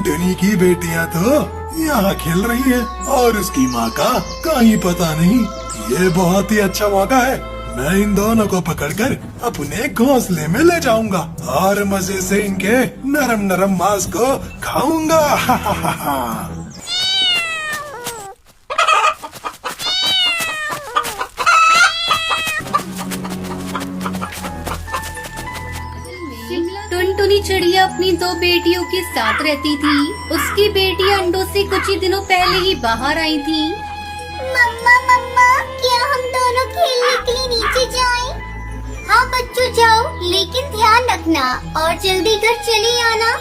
टुनटुनी की बेटियां तो यहाँ खेल रही हैं और उसकी माँ का कहीं पता नहीं। ये बहुत ही अच्छा मौका है। मैं इन दोनों को पकड़कर अपने घोंसले में ले जाऊंगा और मजे से इनके नरम नरम मांस को खाऊंगा। टुनटुनी चिड़िया अपनी दो बेटियों के साथ रहती थी। उसकी बेटियां अंडों से कुछ ही दिनों पहले ही बाहर आई थी। मम्मा मम्मा, क्या हम दोनों खेलने के लिए नीचे जाएं? हाँ बच्चों जाओ, लेकिन ध्यान रखना और जल्दी घर चले आना।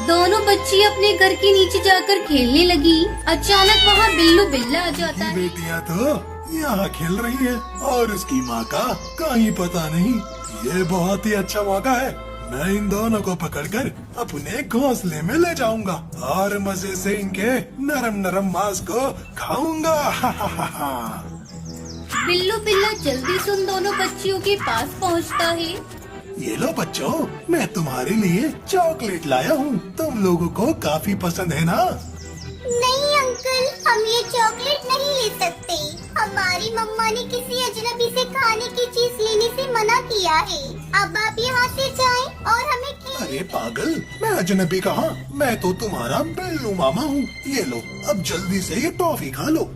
दोनों बच्ची अपने घर के नीचे जाकर खेलने लगी। अचानक वहाँ बिल्लू बिल्ला आ जाता है। बेटियां तो यहाँ खेल रही हैं और उसकी माँ का कहीं पता नहीं। ये बहुत ही अच्छा मौका है। मैं इन दोनों को पकड़कर अपने घोंसले में ले जाऊंगा और मजे से इनके नरम नरम मांस को खाऊंगा। बिल्लू बिल्ला जल्दी से उन दोनों बच्चियों के पास पहुंचता है। ये लो बच्चों, मैं तुम्हारे लिए चॉकलेट लाया हूँ। तुम लोगों को काफी पसंद है ना? नहीं अंकल, हम ये चॉकलेट नहीं ले सकते। हमारी मम्मा ने किसी अजनबी से खाने की चीज लेने से मना किया है। अब आप यहाँ से जाएं और हमें अरे पागल, मैं अजनबी कहाँ? मैं तो तुम्हारा बिल्लू मामा हूँ। ये लो, अब जल्दी से ये टॉफी खा लो।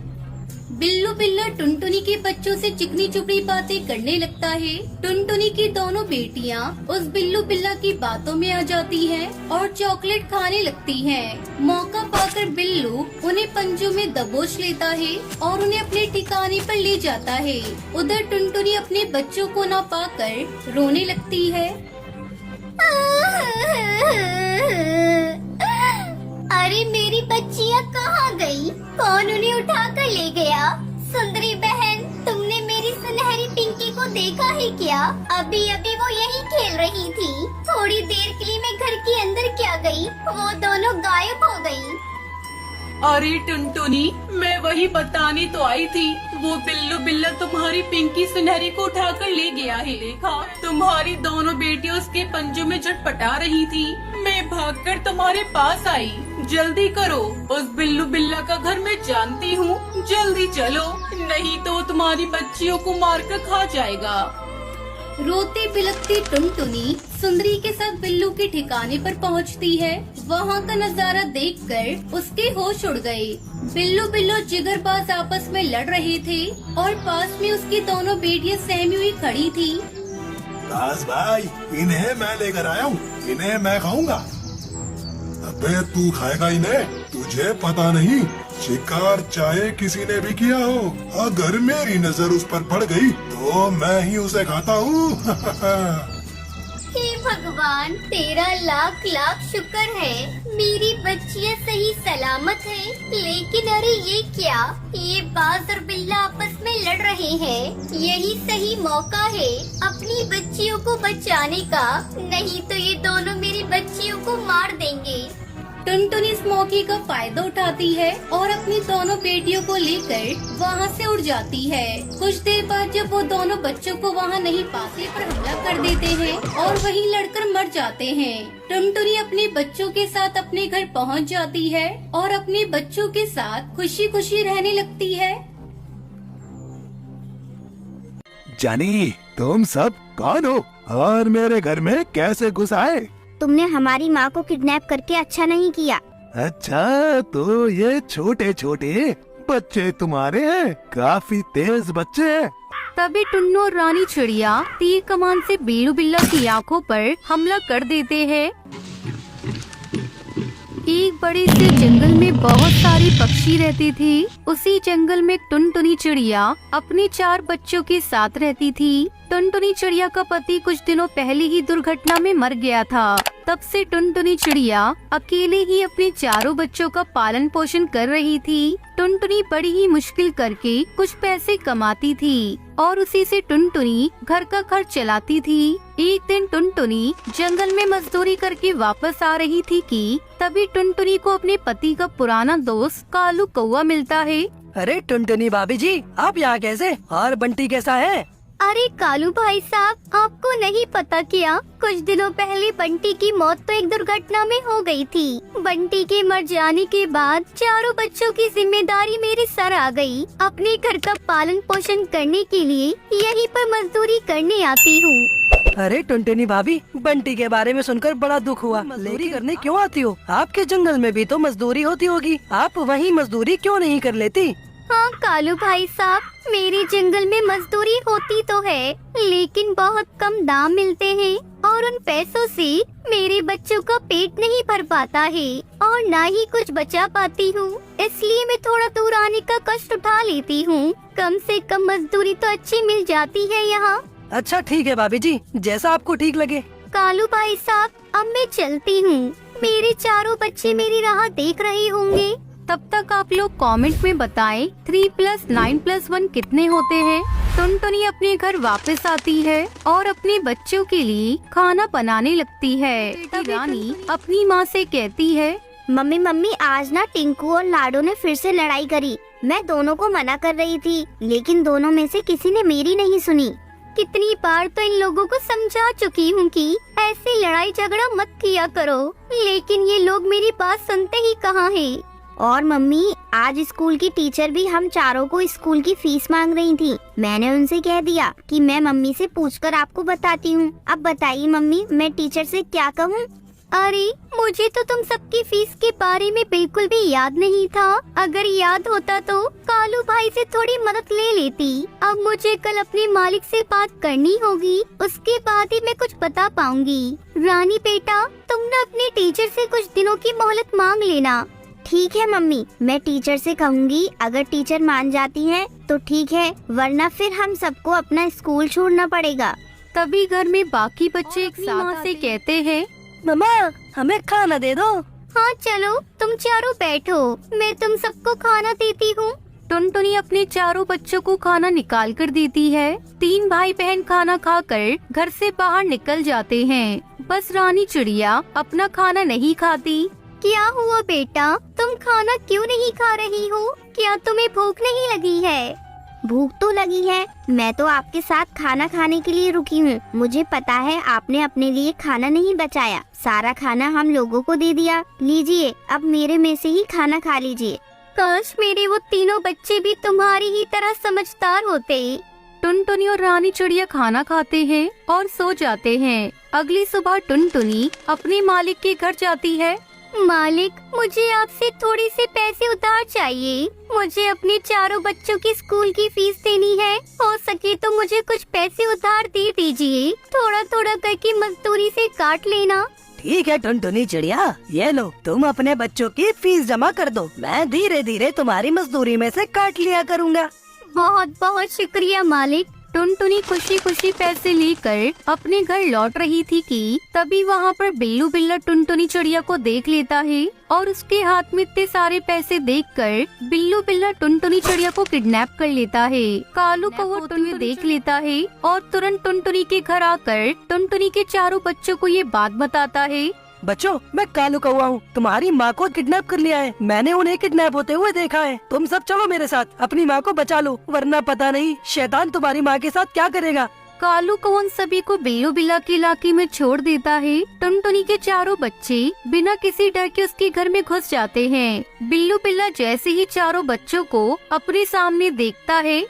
बिल्लू बिल्ला टुनटुनी के बच्चों से चिकनी चुपड़ी बातें करने लगता है। टुनटुनी की दोनों बेटियां उस बिल्लू बिल्ला की बातों में आ जाती हैं और चॉकलेट खाने लगती हैं। मौका पाकर बिल्लू उन्हें पंजों में दबोच लेता है और उन्हें अपने ठिकाने पर ले जाता है। उधर टुनटुनी अपने बच्चों को न पाकर रोने लगती है। अरे मेरी बच्चियाँ कहाँ गई? कौन उन्हें उठा कर ले गया? सुंदरी बहन, तुमने मेरी सुनहरी पिंकी को देखा है क्या? अभी अभी वो यहीं खेल रही थी। थोड़ी देर के लिए मैं घर के अंदर क्या गई, वो दोनों गायब हो गयी। अरे टुनटुनी, मैं वही बताने तो आई थी। वो बिल्लू बिल्ला तुम्हारी पिंकी सुनहरी को उठाकर ले गया है। देखा, तुम्हारी दोनों बेटियां उसके पंजों में झटपटा रही थी। मैं भागकर तुम्हारे पास आई। जल्दी करो, उस बिल्लू बिल्ला का घर मैं जानती हूँ। जल्दी चलो, नहीं तो तुम्हारी बच्चियों को मारकर खा जाएगा। रोती बिलखती टुनटुनी सुंदरी के साथ बिल्लू के ठिकाने पर पहुंचती है। वहां का नजारा देखकर उसके होश उड़ गए। बिल्लू बिल्लो जिगरबाज आपस में लड़ रहे थे और पास में उसकी दोनों बेटियां सहमी हुई खड़ी थी। दास भाई, इन्हें मैं लेकर आया हूँ। इन्हें मैं खाऊंगा। अबे तू खाएगा इन्हें? तुझे पता नहीं, शिकार चाहे किसी ने भी किया हो, अगर मेरी नजर उस पर पड़ गई तो मैं ही उसे खाता हूँ। हे भगवान, तेरा लाख लाख शुक्र है मेरी बच्चियाँ सही सलामत हैं। लेकिन अरे ये क्या, ये बाज और बिल्ला आपस में लड़ रहे हैं। यही सही मौका है अपनी बच्चियों को बचाने का, नहीं तो ये दोनों मेरी बच्चियों को मार देंगे। टुनटुनी इस मौके का फायदा उठाती है और अपनी दोनों बेटियों को लेकर वहाँ से उड़ जाती है। कुछ देर बाद जब वो दोनों बच्चों को वहाँ नहीं पाते पर हमला कर देते हैं और वहीं लड़कर मर जाते हैं। टुनटुनी अपने बच्चों के साथ अपने घर पहुँच जाती है और अपने बच्चों के साथ खुशी खुशी रहने लगती है। जानी, तुम सब कौन हो और मेरे घर में कैसे घुस आए? तुमने हमारी माँ को किडनैप करके अच्छा नहीं किया। अच्छा, तो ये छोटे छोटे बच्चे तुम्हारे हैं? काफी तेज बच्चे हैं। तभी टुन्नू और रानी चिड़िया तीर कमान से बिल्लू बिल्ला की आंखों पर हमला कर देते हैं। एक बड़े से जंगल में बहुत सारी पक्षी रहती थी। उसी जंगल में टुनटुनी चिड़िया अपने 4 बच्चों के साथ रहती थी। टुनटुनी चिड़िया का पति कुछ दिनों पहले ही दुर्घटना में मर गया था। तब से टुनटुनी चिड़िया अकेले ही अपने 4 बच्चों का पालन पोषण कर रही थी। टुनटुनी बड़ी ही मुश्किल करके कुछ पैसे कमाती थी और उसी से टुनटुनी घर का खर्च चलाती थी। एक दिन टुनटुनी जंगल में मजदूरी करके वापस आ रही थी कि तभी टुनटुनी को अपने पति का पुराना दोस्त कालू कौवा मिलता है। अरे टुनटुनी भाभी जी, आप यहाँ कैसे? और बंटी कैसा है? अरे कालू भाई साहब, आपको नहीं पता क्या? कुछ दिनों पहले बंटी की मौत तो एक दुर्घटना में हो गई थी। बंटी के मर जाने के बाद चारों बच्चों की जिम्मेदारी मेरे सर आ गई। अपने घर का पालन पोषण करने के लिए यहीं पर मजदूरी करने आती हूँ। अरे टुनटुनी भाभी, बंटी के बारे में सुनकर बड़ा दुख हुआ। मजदूरी करने क्यों आती हो? आपके जंगल में भी तो मजदूरी होती होगी, आप वहीं मजदूरी क्यों नहीं कर लेती? हाँ कालू भाई साहब, मेरे जंगल में मजदूरी होती तो है, लेकिन बहुत कम दाम मिलते हैं और उन पैसों से मेरे बच्चों का पेट नहीं भर पाता है और ना ही कुछ बचा पाती हूँ। इसलिए मैं थोड़ा दूर आने का कष्ट उठा लेती हूँ। कम से कम मजदूरी तो अच्छी मिल जाती है यहाँ। अच्छा ठीक है भाभी जी, जैसा आपको ठीक लगे। कालू भाई साहब, अब मैं चलती हूँ। मेरे चारों बच्चे मेरी राह देख रहे होंगे। तब तक आप लोग कमेंट में बताएं 3 + 9 + 1 कितने होते हैं। टुनटुनी अपने घर वापस आती है और अपने बच्चों के लिए खाना बनाने लगती है। तब रानी अपनी माँ से कहती है, मम्मी मम्मी, आज ना टिंकू और लाडो ने फिर से लड़ाई करी। मैं दोनों को मना कर रही थी, लेकिन दोनों में से किसी ने मेरी नहीं सुनी। कितनी बार तो इन लोगों को समझा चुकी हूँ कि ऐसे लड़ाई झगड़ा मत किया करो, लेकिन ये लोग मेरी बात सुनते ही कहाँ हैं। और मम्मी, आज स्कूल की टीचर भी हम चारों को स्कूल की फीस मांग रही थी। मैंने उनसे कह दिया कि मैं मम्मी से पूछकर आपको बताती हूँ। अब बताइए मम्मी, मैं टीचर से क्या कहूँ? अरे मुझे तो तुम सबकी फीस के बारे में बिल्कुल भी याद नहीं था। अगर याद होता तो कालू भाई से थोड़ी मदद ले लेती। अब मुझे कल अपने मालिक से बात करनी होगी, उसके बाद ही मैं कुछ बता पाऊंगी। रानी बेटा, तुम न अपने टीचर से कुछ दिनों की मोहलत मांग लेना। ठीक है मम्मी, मैं टीचर से कहूँगी। अगर टीचर मान जाती हैं तो ठीक है, वरना फिर हम सबको अपना स्कूल छोड़ना पड़ेगा। तभी घर में बाकी बच्चे एक साथ से कहते हैं, मम्मा, हमें खाना दे दो। हाँ चलो, तुम चारों बैठो, मैं तुम सबको खाना देती हूँ। टुनटुनी अपने चारों बच्चों को खाना निकाल कर देती है। 3 भाई बहन खाना खाकर घर से बाहर निकल जाते हैं। बस रानी चिड़िया अपना खाना नहीं खाती। क्या हुआ बेटा, तुम खाना क्यों नहीं खा रही हो? क्या तुम्हें भूख नहीं लगी है? भूख तो लगी है, मैं तो आपके साथ खाना खाने के लिए रुकी हूँ। मुझे पता है आपने अपने लिए खाना नहीं बचाया, सारा खाना हम लोगों को दे दिया। लीजिए, अब मेरे में से ही खाना खा लीजिए। काश मेरे वो तीनों बच्चे भी तुम्हारी ही तरह समझदार होते। टुनटुनी और रानी चिड़िया खाना खाते हैं और सो जाते हैं। अगली सुबह टुनटुनी अपने मालिक के घर जाती है। मालिक, मुझे आपसे थोड़ी से पैसे उधार चाहिए। मुझे अपने चारों बच्चों की स्कूल की फीस देनी है। हो सके तो मुझे कुछ पैसे उधार दे दीजिए। थोड़ा थोड़ा करके मजदूरी से काट लेना। ठीक है टुनटुनी चिड़िया, ये लो, तुम अपने बच्चों की फीस जमा कर दो। मैं धीरे धीरे तुम्हारी मजदूरी में से काट लिया करूँगा। बहुत बहुत शुक्रिया मालिक। टुनटुनी खुशी खुशी पैसे लेकर अपने घर लौट रही थी कि तभी वहाँ पर बिल्लू बिल्ला टुनटुनी चिड़िया को देख लेता है और उसके हाथ में इतने सारे पैसे देखकर बिल्लू बिल्ला टुनटुनी चिड़िया को किडनैप कर लेता है। कालू को वो टुनटुनी देख लेता है और तुरंत टुनटुनी के घर आकर टुनटुनी के चारों बच्चों को ये बात बताता है। बच्चों, मैं कालू कौआ हूँ, तुम्हारी माँ को किडनैप कर लिया है। मैंने उन्हें किडनैप होते हुए देखा है। तुम सब चलो मेरे साथ, अपनी माँ को बचा लो, वरना पता नहीं शैतान तुम्हारी माँ के साथ क्या करेगा। कालू को उन सभी को बिल्लू बिल्ला के इलाके में छोड़ देता है। टुनटुनी के चारों बच्चे बिना किसी डर के उसके घर में घुस जाते हैं। बिल्लू बिल्ला जैसे ही चारों बच्चों को अपने सामने देखता है,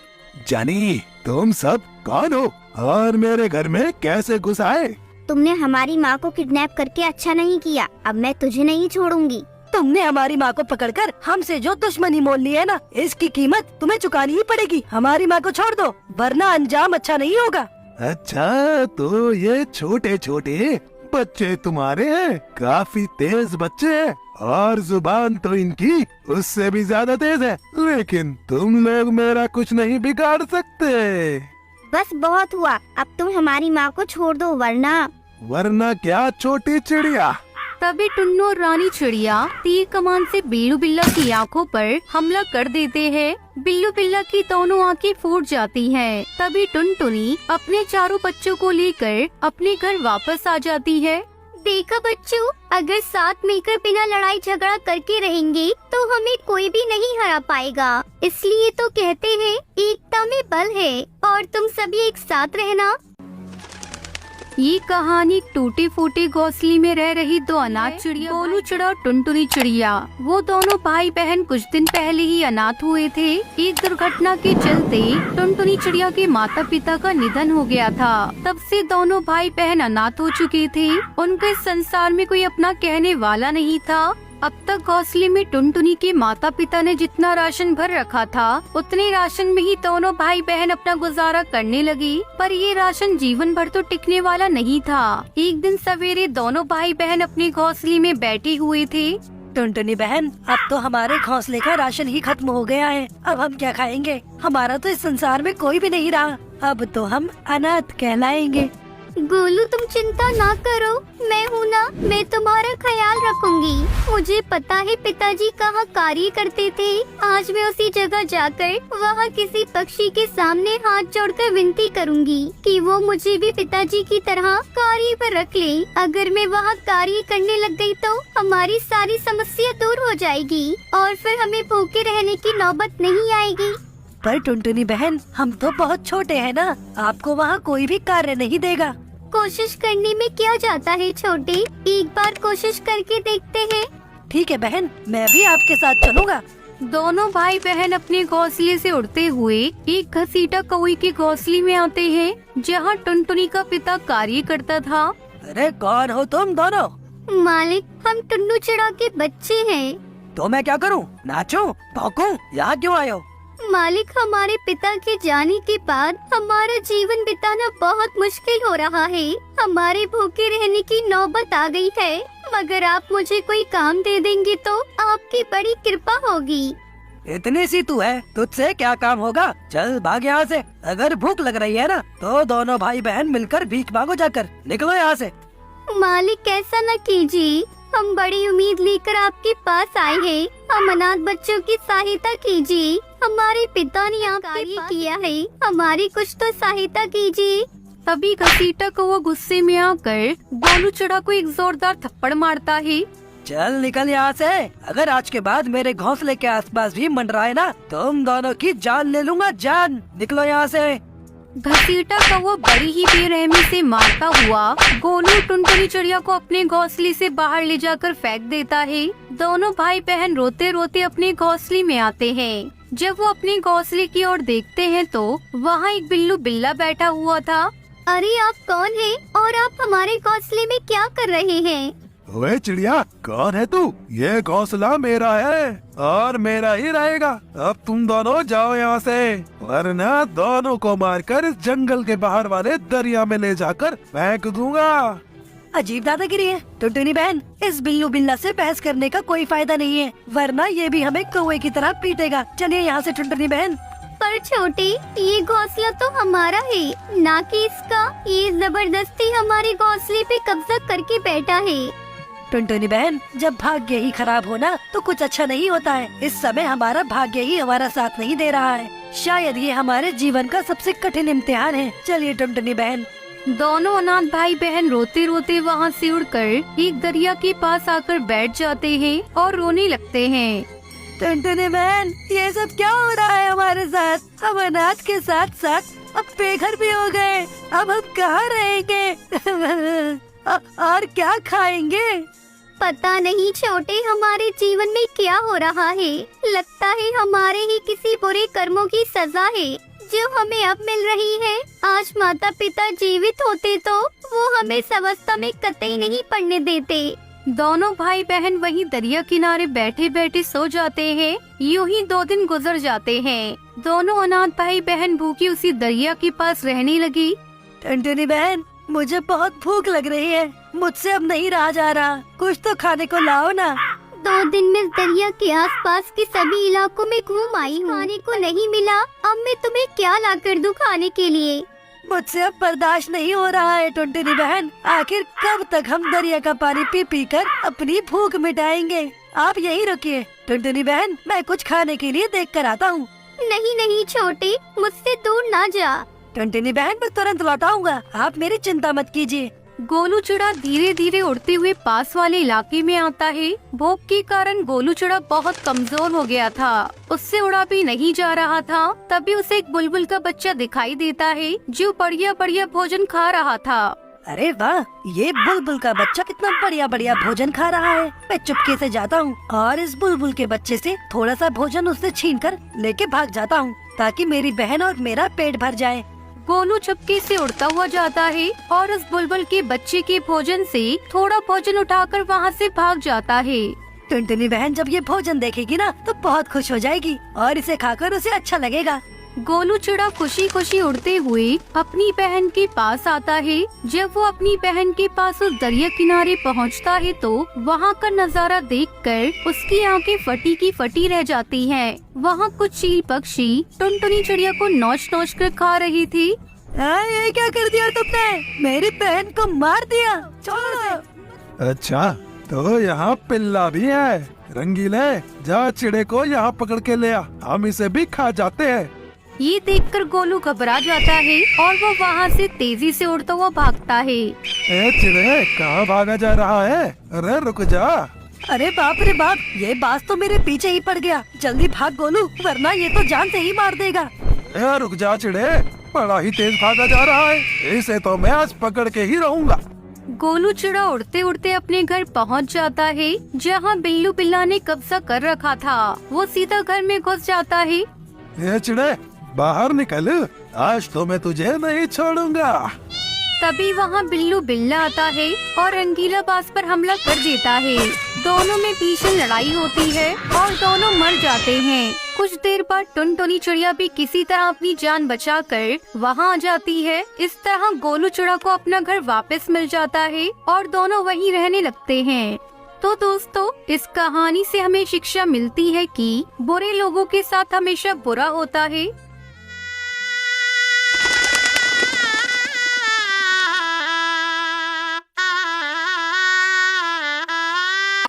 जानी, तुम सब कौन हो और मेरे घर में कैसे घुस आए? तुमने हमारी माँ को किडनैप करके अच्छा नहीं किया। अब मैं तुझे नहीं छोड़ूंगी। तुमने हमारी माँ को पकड़कर हमसे जो दुश्मनी मोल ली है ना, इसकी कीमत तुम्हें चुकानी ही पड़ेगी। हमारी माँ को छोड़ दो, वरना अंजाम अच्छा नहीं होगा। अच्छा, तो ये छोटे छोटे बच्चे तुम्हारे हैं? काफी तेज बच्चे हैं और जुबान तो इनकी उससे भी ज्यादा तेज है, लेकिन तुम लोग मेरा कुछ नहीं बिगाड़ सकते। बस बहुत हुआ, अब तुम हमारी माँ को छोड़ दो, वरना क्या छोटी चिड़िया? तभी टुन्नू और रानी चिड़िया तीर कमान से बिल्लू बिल्ला की आंखों पर हमला कर देते हैं। बिल्लू बिल्ला की दोनों आंखें फूट जाती हैं। तभी टुनटुनी अपने चारों बच्चों को लेकर अपने घर वापस आ जाती है। देखा बच्चों, अगर साथ मिलकर बिना लड़ाई झगड़ा करके रहेंगे तो हमें कोई भी नहीं हरा पाएगा। इसलिए तो कहते हैं एकता में बल है, और तुम सभी एक साथ रहना। ये कहानी टूटी फूटी घोंसले में रह रही दो अनाथ चिड़िया, गोलू चिड़ा और टुनटुनी चिड़िया। वो दोनों भाई बहन कुछ दिन पहले ही अनाथ हुए थे। एक दुर्घटना के चलते टुनटुनी चिड़िया के माता पिता का निधन हो गया था। तब से दोनों भाई बहन अनाथ हो चुके थे। उनके संसार में कोई अपना कहने वाला नहीं था। अब तक घोंसले में टुनटुनी के माता पिता ने जितना राशन भर रखा था, उतने राशन में ही दोनों भाई बहन अपना गुजारा करने लगी। पर ये राशन जीवन भर तो टिकने वाला नहीं था। एक दिन सवेरे दोनों भाई बहन अपने घोंसले में बैठे हुए थे। टुनटुनी बहन, अब तो हमारे घोंसले का राशन ही खत्म हो गया है। अब हम क्या खाएंगे? हमारा तो इस संसार में कोई भी नहीं रहा। अब तो हम अनाथ कहलाएंगे। गोलू तुम चिंता ना करो, मैं हूँ ना, मैं तुम्हारा ख्याल रखूंगी। मुझे पता है पिताजी कहाँ कार्य करते थे। आज मैं उसी जगह जाकर वहाँ किसी पक्षी के सामने हाथ जोड़कर विनती करूंगी कि वो मुझे भी पिताजी की तरह कार्य पर रख ले। अगर मैं वहाँ कार्य करने लग गई तो हमारी सारी समस्या दूर हो जाएगी और फिर हमें भूखे रहने की नौबत नहीं आएगी। पर टुनटुनी बहन, हम तो बहुत छोटे हैं ना, आपको वहाँ कोई भी कार्य नहीं देगा। कोशिश करने में क्या जाता है छोटे, एक बार कोशिश करके देखते हैं। ठीक है बहन, मैं भी आपके साथ चलूँगा। दोनों भाई बहन अपने घोंसले से उड़ते हुए एक घसीटा कौई के घोंसले में आते हैं, जहाँ टुनटुनी का पिता कार्य करता था। अरे कौन हो तुम दोनों? मालिक, हम टुन्नू चिड़ा के बच्चे हैं। तो मैं क्या करूँ? नाचूं, भौंकूं? यहाँ क्यों आए हो? मालिक, हमारे पिता के जाने के बाद हमारा जीवन बिताना बहुत मुश्किल हो रहा है। हमारे भूखे रहने की नौबत आ गई है। मगर आप मुझे कोई काम दे देंगे तो आपकी बड़ी कृपा होगी। इतनी सी तू है, तुझसे क्या काम होगा? चल भाग यहाँ से। अगर भूख लग रही है ना तो दोनों भाई बहन मिलकर भीख मांगो जाकर। निकलो यहाँ से। मालिक, ऐसा न कीजिए, हम बड़ी उम्मीद लेकर आपके पास आए हैं। हम अनाथ बच्चों की सहायता कीजिए। हमारे पिता ने आप कार्य किया है, हमारी कुछ तो सहायता कीजिए। तभी घसीटा कौवा गुस्से में आकर गोलू चिड़ा को एक जोरदार थप्पड़ मारता है। चल निकल यहाँ से। अगर आज के बाद मेरे घोंसले के आसपास भी मंडराए ना, तुम दोनों की जान ले लूंगा, जान। निकलो यहाँ से। घसीटा कौवा बड़ी ही बेरहमी से मारता हुआ गोलू टुनटुनी चिड़िया को अपने घोंसले से बाहर ले जाकर फेंक देता है। दोनों भाई बहन रोते रोते अपने घोंसले में आते हैं। जब वो अपने घोंसले की ओर देखते हैं तो वहाँ एक बिल्लू बिल्ला बैठा हुआ था। अरे आप कौन हैं और आप हमारे घोंसले में क्या कर रहे हैं? ओए चिड़िया, कौन है तू? ये घोंसला मेरा है और मेरा ही रहेगा। अब तुम दोनों जाओ यहाँ से, वरना दोनों को मारकर इस जंगल के बाहर वाले दरिया में ले जाकर फेंक दूंगा। अजीब दादागिरी है। टुनटुनी बहन, इस बिल्लू बिल्ला से बहस करने का कोई फायदा नहीं है, वरना ये भी हमें कौवे की तरह पीटेगा। चलिए यहाँ से टुनटुनी बहन। पर छोटे, ये घोंसला तो हमारा है, ना कि इसका। ये जबरदस्ती हमारे घोंसले पे कब्जा करके बैठा है। टुनटुनी बहन, जब भाग्य ही खराब हो ना तो कुछ अच्छा नहीं होता है। इस समय हमारा भाग्य ही हमारा साथ नहीं दे रहा है। शायद ये हमारे जीवन का सबसे कठिन इम्तिहान है। चलिए टुनटुनी बहन। दोनों अनाथ भाई बहन रोते रोते वहाँ से उड़कर एक दरिया के पास आकर बैठ जाते हैं और रोने लगते हैं। टुनटुनी बहन, ये सब क्या हो रहा है हमारे साथ? हम अनाथ के साथ साथ अब बेघर भी हो गए। अब हम कहाँ रहेंगे और क्या खाएंगे? पता नहीं छोटे, हमारे जीवन में क्या हो रहा है। लगता है हमारे ही किसी बुरे कर्मों की सजा है जो हमें अब मिल रही है। आज माता पिता जीवित होते तो वो हमें इस अवस्था में कतई नहीं पड़ने देते। दोनों भाई बहन वहीं दरिया किनारे बैठे बैठे सो जाते हैं। यूं ही 2 दिन गुजर जाते हैं। दोनों अनाथ भाई बहन भूखी उसी दरिया के पास रहने लगी। टुनटुनी बहन, मुझे बहुत भूख लग रही है। मुझसे अब नहीं रहा जा रहा, कुछ तो खाने को लाओ ना। 2 दिन में दरिया के आसपास के सभी इलाकों में घूम आई हूँ, खाने को नहीं मिला। अब मैं तुम्हें क्या ला कर दूं खाने के लिए? मुझसे अब बर्दाश्त नहीं हो रहा है टुनटुनी बहन। आखिर कब तक हम दरिया का पानी पी पी कर अपनी भूख मिटाएंगे? आप यहीं रुकिए टुनटुनी बहन, मैं कुछ खाने के लिए देख कर आता हूँ। नहीं नहीं छोटे, मुझसे दूर ना जा। टुनटुनी बहन, मैं तुरंत लौट आऊंगा, आप मेरी चिंता मत कीजिए। गोलू चिड़ा धीरे धीरे उड़ते हुए पास वाले इलाके में आता है। भूख के कारण गोलू चिड़ा बहुत कमजोर हो गया था, उससे उड़ा भी नहीं जा रहा था। तभी उसे एक बुलबुल का बच्चा दिखाई देता है जो बढ़िया बढ़िया भोजन खा रहा था। अरे वाह, ये बुलबुल का बच्चा कितना बढ़िया बढ़िया भोजन खा रहा है। मैं चुपके से जाता हूँ और इस बुलबुल के बच्चे से थोड़ा सा भोजन उससे छीन कर लेके भाग जाता हूँ, ताकि मेरी बहन और मेरा पेट भर जाए। गोलू चुपके से उड़ता हुआ जाता है और उस बुलबुल के बच्चे के भोजन से थोड़ा भोजन उठाकर वहाँ से भाग जाता है। टुनटुनी बहन जब ये भोजन देखेगी ना तो बहुत खुश हो जाएगी और इसे खाकर उसे अच्छा लगेगा। गोलू चिड़ा खुशी खुशी उड़ते हुए अपनी बहन के पास आता है। जब वो अपनी बहन के पास उस दरिया किनारे पहुंचता है तो वहाँ का नज़ारा देखकर उसकी आंखें फटी की फटी रह जाती हैं। वहाँ कुछ चील पक्षी टुनटुनी चिड़िया को नोच नोच कर खा रही थी। ये क्या कर दिया तुमने? मेरी बहन को मार दिया, छोड़ो। अच्छा, तो यहाँ पिल्ला भी है। रंगीले, जा चिड़े को यहाँ पकड़ के ले आ, हम इसे भी खा जाते हैं। ये देखकर गोलू घबरा जाता है और वो वहाँ से तेजी से उड़ता हुआ भागता है। ए चिड़े, कहाँ भागा जा रहा है? अरे रुक जा। अरे बाप रे बाप, ये बाज तो मेरे पीछे ही पड़ गया। जल्दी भाग गोलू, वरना ये तो जान से ही मार देगा। ए रुक जा चिड़े, बड़ा ही तेज भागा जा रहा है, इसे तो मैं आज पकड़ के ही रहूंगा। गोलू चिड़ा उड़ते उड़ते अपने घर पहुंच जाता है जहां बिल्लू बिल्ला ने कब्जा कर रखा था। वो सीधा घर में घुस जाता है। ए चिड़े, बाहर निकल, आज तो मैं तुझे नहीं छोड़ूंगा। तभी वहाँ बिल्लू बिल्ला आता है और रंगीला बाज पर हमला कर देता है। दोनों में भीषण लड़ाई होती है और दोनों मर जाते हैं। कुछ देर बाद टुनटुनी चिड़िया भी किसी तरह अपनी जान बचाकर वहाँ आ जाती है। इस तरह गोलू चिड़ा को अपना घर वापस मिल जाता है और दोनों वहीं रहने लगते हैं। तो दोस्तों, इस कहानी से हमें शिक्षा मिलती है कि बुरे लोगों के साथ हमेशा बुरा होता है।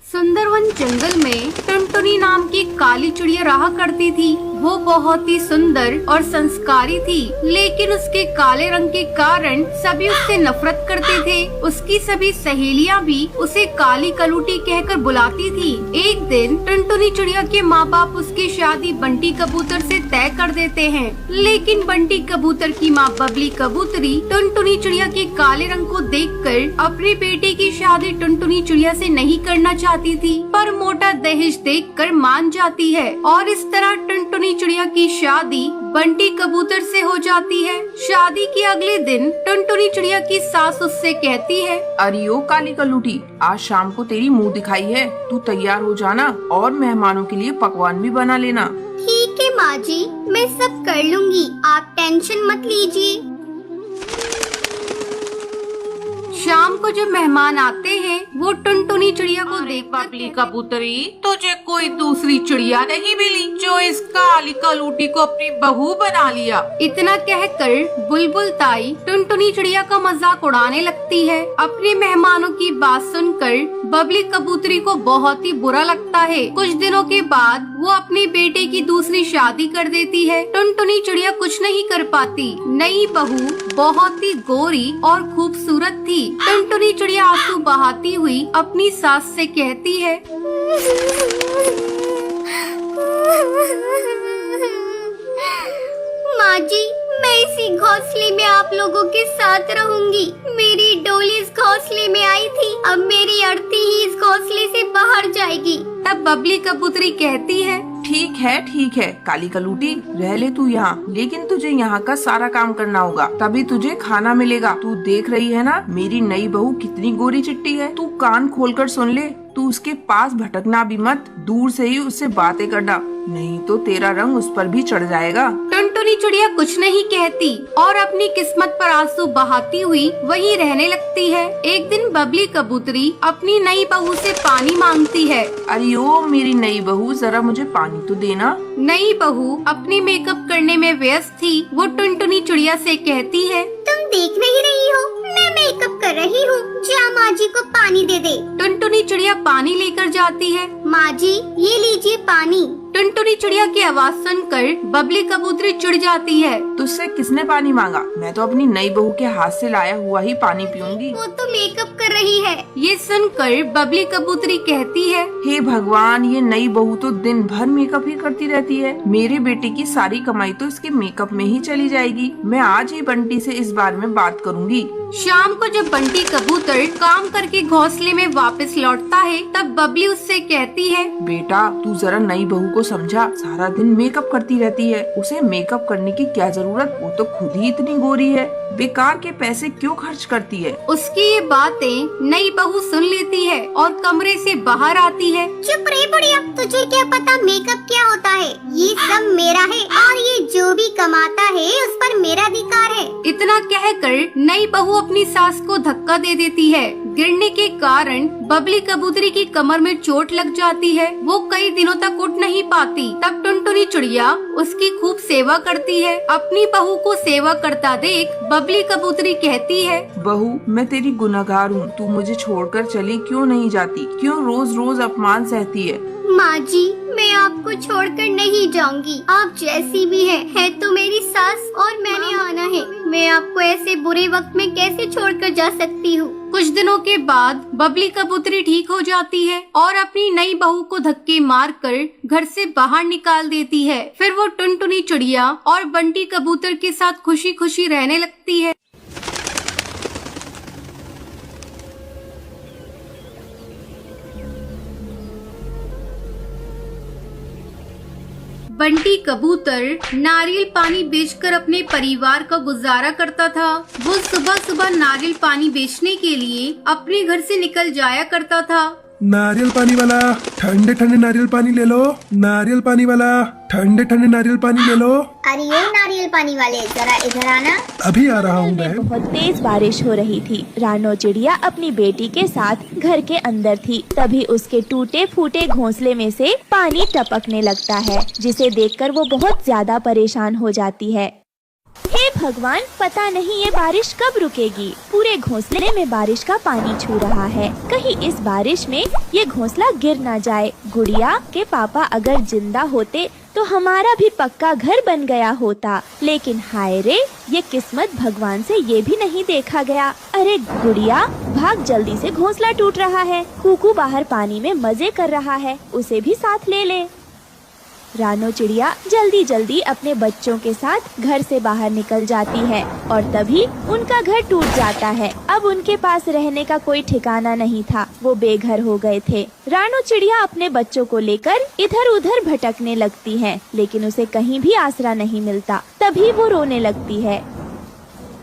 सुंदरवन जंगल में टुनटुनी नाम की काली चिड़िया रहा करती थी। वो बहुत ही सुंदर और संस्कारी थी, लेकिन उसके काले रंग के कारण सभी उससे नफरत करते थे। उसकी सभी सहेलियां भी उसे काली कलूटी कहकर बुलाती थी। एक दिन टुनटुनी चिड़िया के माँ बाप उसकी शादी बंटी कबूतर से तय कर देते हैं, लेकिन बंटी कबूतर की माँ बबली कबूतरी टुनटुनी चिड़िया के काले रंग को देखकर अपने बेटे की शादी टुनटुनी चिड़िया से नहीं करना चाहती थी, पर मोटा दहेज देखकर मान जाती है और इस तरह टुनटुनी चिड़िया की शादी बंटी कबूतर से हो जाती है। शादी के अगले दिन टुनटुनी चिड़िया की सास उससे कहती है, अरे ओ काली कलूटी, आज शाम को तेरी मुंह दिखाई है, तू तैयार हो जाना और मेहमानों के लिए पकवान भी बना लेना। ठीक है माँ जी, मैं सब कर लूँगी, आप टेंशन मत लीजिए। शाम को जब मेहमान आते हैं वो टुनटुनी चिड़िया को देख बबली कबूतरी, तुझे कोई दूसरी चिड़िया नहीं मिली जो इस काली कलूटी को अपनी बहू बना लिया। इतना कहकर बुलबुल ताई टुनटुनी चिड़िया का मजाक उड़ाने लगती है। अपने मेहमानों की बात सुनकर बबली कबूतरी को बहुत ही बुरा लगता है। कुछ दिनों के बाद वो अपने बेटे की दूसरी शादी कर देती है। टुनटुनी चिड़िया कुछ नहीं कर पाती। नई बहू बहुत ही गोरी और खूबसूरत थी। टुनटुनी चिड़िया आंसू बहाती हुई अपनी सास से कहती है, माँ जी, मैं इसी घोंसले में आप लोगों के साथ रहूंगी। मेरी डोली इस घोंसले में आई थी, अब मेरी अर्थी ही इस घोंसले से बाहर जाएगी। तब बबली कबूतरी कहती है, ठीक है काली कलूटी, रह ले तू यहाँ, लेकिन तुझे यहाँ का सारा काम करना होगा, तभी तुझे खाना मिलेगा। तू देख रही है ना मेरी नई बहू कितनी गोरी चिट्टी है, तू कान खोलकर सुन ले। तू उसके पास भटकना भी मत, दूर से ही उससे बातें करना, नहीं तो तेरा रंग उस पर भी चढ़ जाएगा। टुनटुनी चिड़िया कुछ नहीं कहती और अपनी किस्मत पर आंसू बहाती हुई वहीं रहने लगती है। एक दिन बबली कबूतरी अपनी नई बहू से पानी मांगती है। अरे ओ मेरी नई बहू, जरा मुझे पानी तो देना। नई बहू अपनी मेकअप करने में व्यस्त थी। वो टुनटुनी चिड़िया से कहती है, तुम देख नहीं रही हो, मैं मेकअप कर रही हूँ, जा माँ जी को पानी दे दे। टुनटुनी चिड़िया पानी लेकर जाती है। माँ जी, ये लीजिए पानी। टुनटुनी चिड़िया की आवाज सुनकर बबली कबूतरी चिढ़ जाती है। तुझसे किसने पानी मांगा? मैं तो अपनी नई बहू के हाथ से लाया हुआ ही पानी पीऊंगी। वो तो मेकअप कर रही है। ये सुनकर बबली कबूतरी कहती है, हे भगवान, ये नई बहू तो दिन भर मेकअप ही करती रहती है। मेरे बेटे की सारी कमाई तो इसके मेकअप में ही चली जाएगी। मैं आज ही बंटी से इस बारे में बात करूंगी। शाम को जब बंटी कबूतर काम करके घोंसले में वापस लौटता है तब बबली उससे कहती है, बेटा तू जरा नई बहू को समझा, सारा दिन मेकअप करती रहती है। उसे मेकअप करने की क्या जरूरत? वो तो खुद ही इतनी गोरी है, बेकार के पैसे क्यों खर्च करती है? उसकी ये बातें नई बहू सुन लेती है और कमरे से बाहर आती है। चुप रही बुढ़िया, तुझे क्या पता मेकअप क्या होता है? ये सब मेरा है और ये जो भी कमाता है उस पर मेरा अधिकार है। इतना कहकर नई बहू अपनी सास को धक्का दे देती है। गिरने के कारण बबली कबूतरी की कमर में चोट लग जाती है। वो कई दिनों तक उठ नहीं पाती। तब टुनटुनी चिड़िया उसकी खूब सेवा करती है। अपनी बहू को सेवा करता देख बबली कबूतरी कहती है, बहू मैं तेरी गुनहगार हूँ, तू मुझे छोड़कर चली क्यों नहीं जाती? क्यों रोज रोज अपमान सहती है? माँ जी, मैं आपको छोड़कर नहीं जाऊंगी। आप जैसी भी है तो मेरी सास और मैंने आना है। मैं आपको ऐसे बुरे वक्त में कैसे छोड़कर जा सकती हूँ? कुछ दिनों के बाद बबली कबूतरी ठीक हो जाती है और अपनी नई बहू को धक्के मारकर घर से बाहर निकाल देती है। फिर वो टुनटुनी चिड़िया और बंटी कबूतर के साथ खुशी खुशी रहने लगती है। बंटी कबूतर नारियल पानी बेचकर अपने परिवार का गुजारा करता था। वो सुबह सुबह नारियल पानी बेचने के लिए अपने घर से निकल जाया करता था। नारियल पानी वाला, ठंडे ठंडे नारियल पानी ले लो। नारियल पानी वाला, ठंडे ठंडे नारियल पानी ले लो। अरे ये नारियल पानी वाले, जरा इधर आना। अभी आ रहा हूँ बहन। बहुत तेज बारिश हो रही थी। रानो चिड़िया अपनी बेटी के साथ घर के अंदर थी। तभी उसके टूटे फूटे घोंसले में से पानी टपकने लगता है, जिसे देखकर वो बहुत ज्यादा परेशान हो जाती है। हे भगवान, पता नहीं ये बारिश कब रुकेगी। पूरे घोंसले में बारिश का पानी छू रहा है। कहीं इस बारिश में ये घोंसला गिर ना जाए। गुड़िया के पापा अगर जिंदा होते तो हमारा भी पक्का घर बन गया होता। लेकिन हाय रे, ये किस्मत भगवान से ये भी नहीं देखा गया। अरे गुड़िया, भाग जल्दी से, घोंसला टूट रहा है। कुकू बाहर पानी में मजे कर रहा है, उसे भी साथ ले ले। रानो चिड़िया जल्दी जल्दी अपने बच्चों के साथ घर से बाहर निकल जाती है और तभी उनका घर टूट जाता है। अब उनके पास रहने का कोई ठिकाना नहीं था, वो बेघर हो गए थे। रानो चिड़िया अपने बच्चों को लेकर इधर उधर भटकने लगती है, लेकिन उसे कहीं भी आसरा नहीं मिलता। तभी वो रोने लगती है।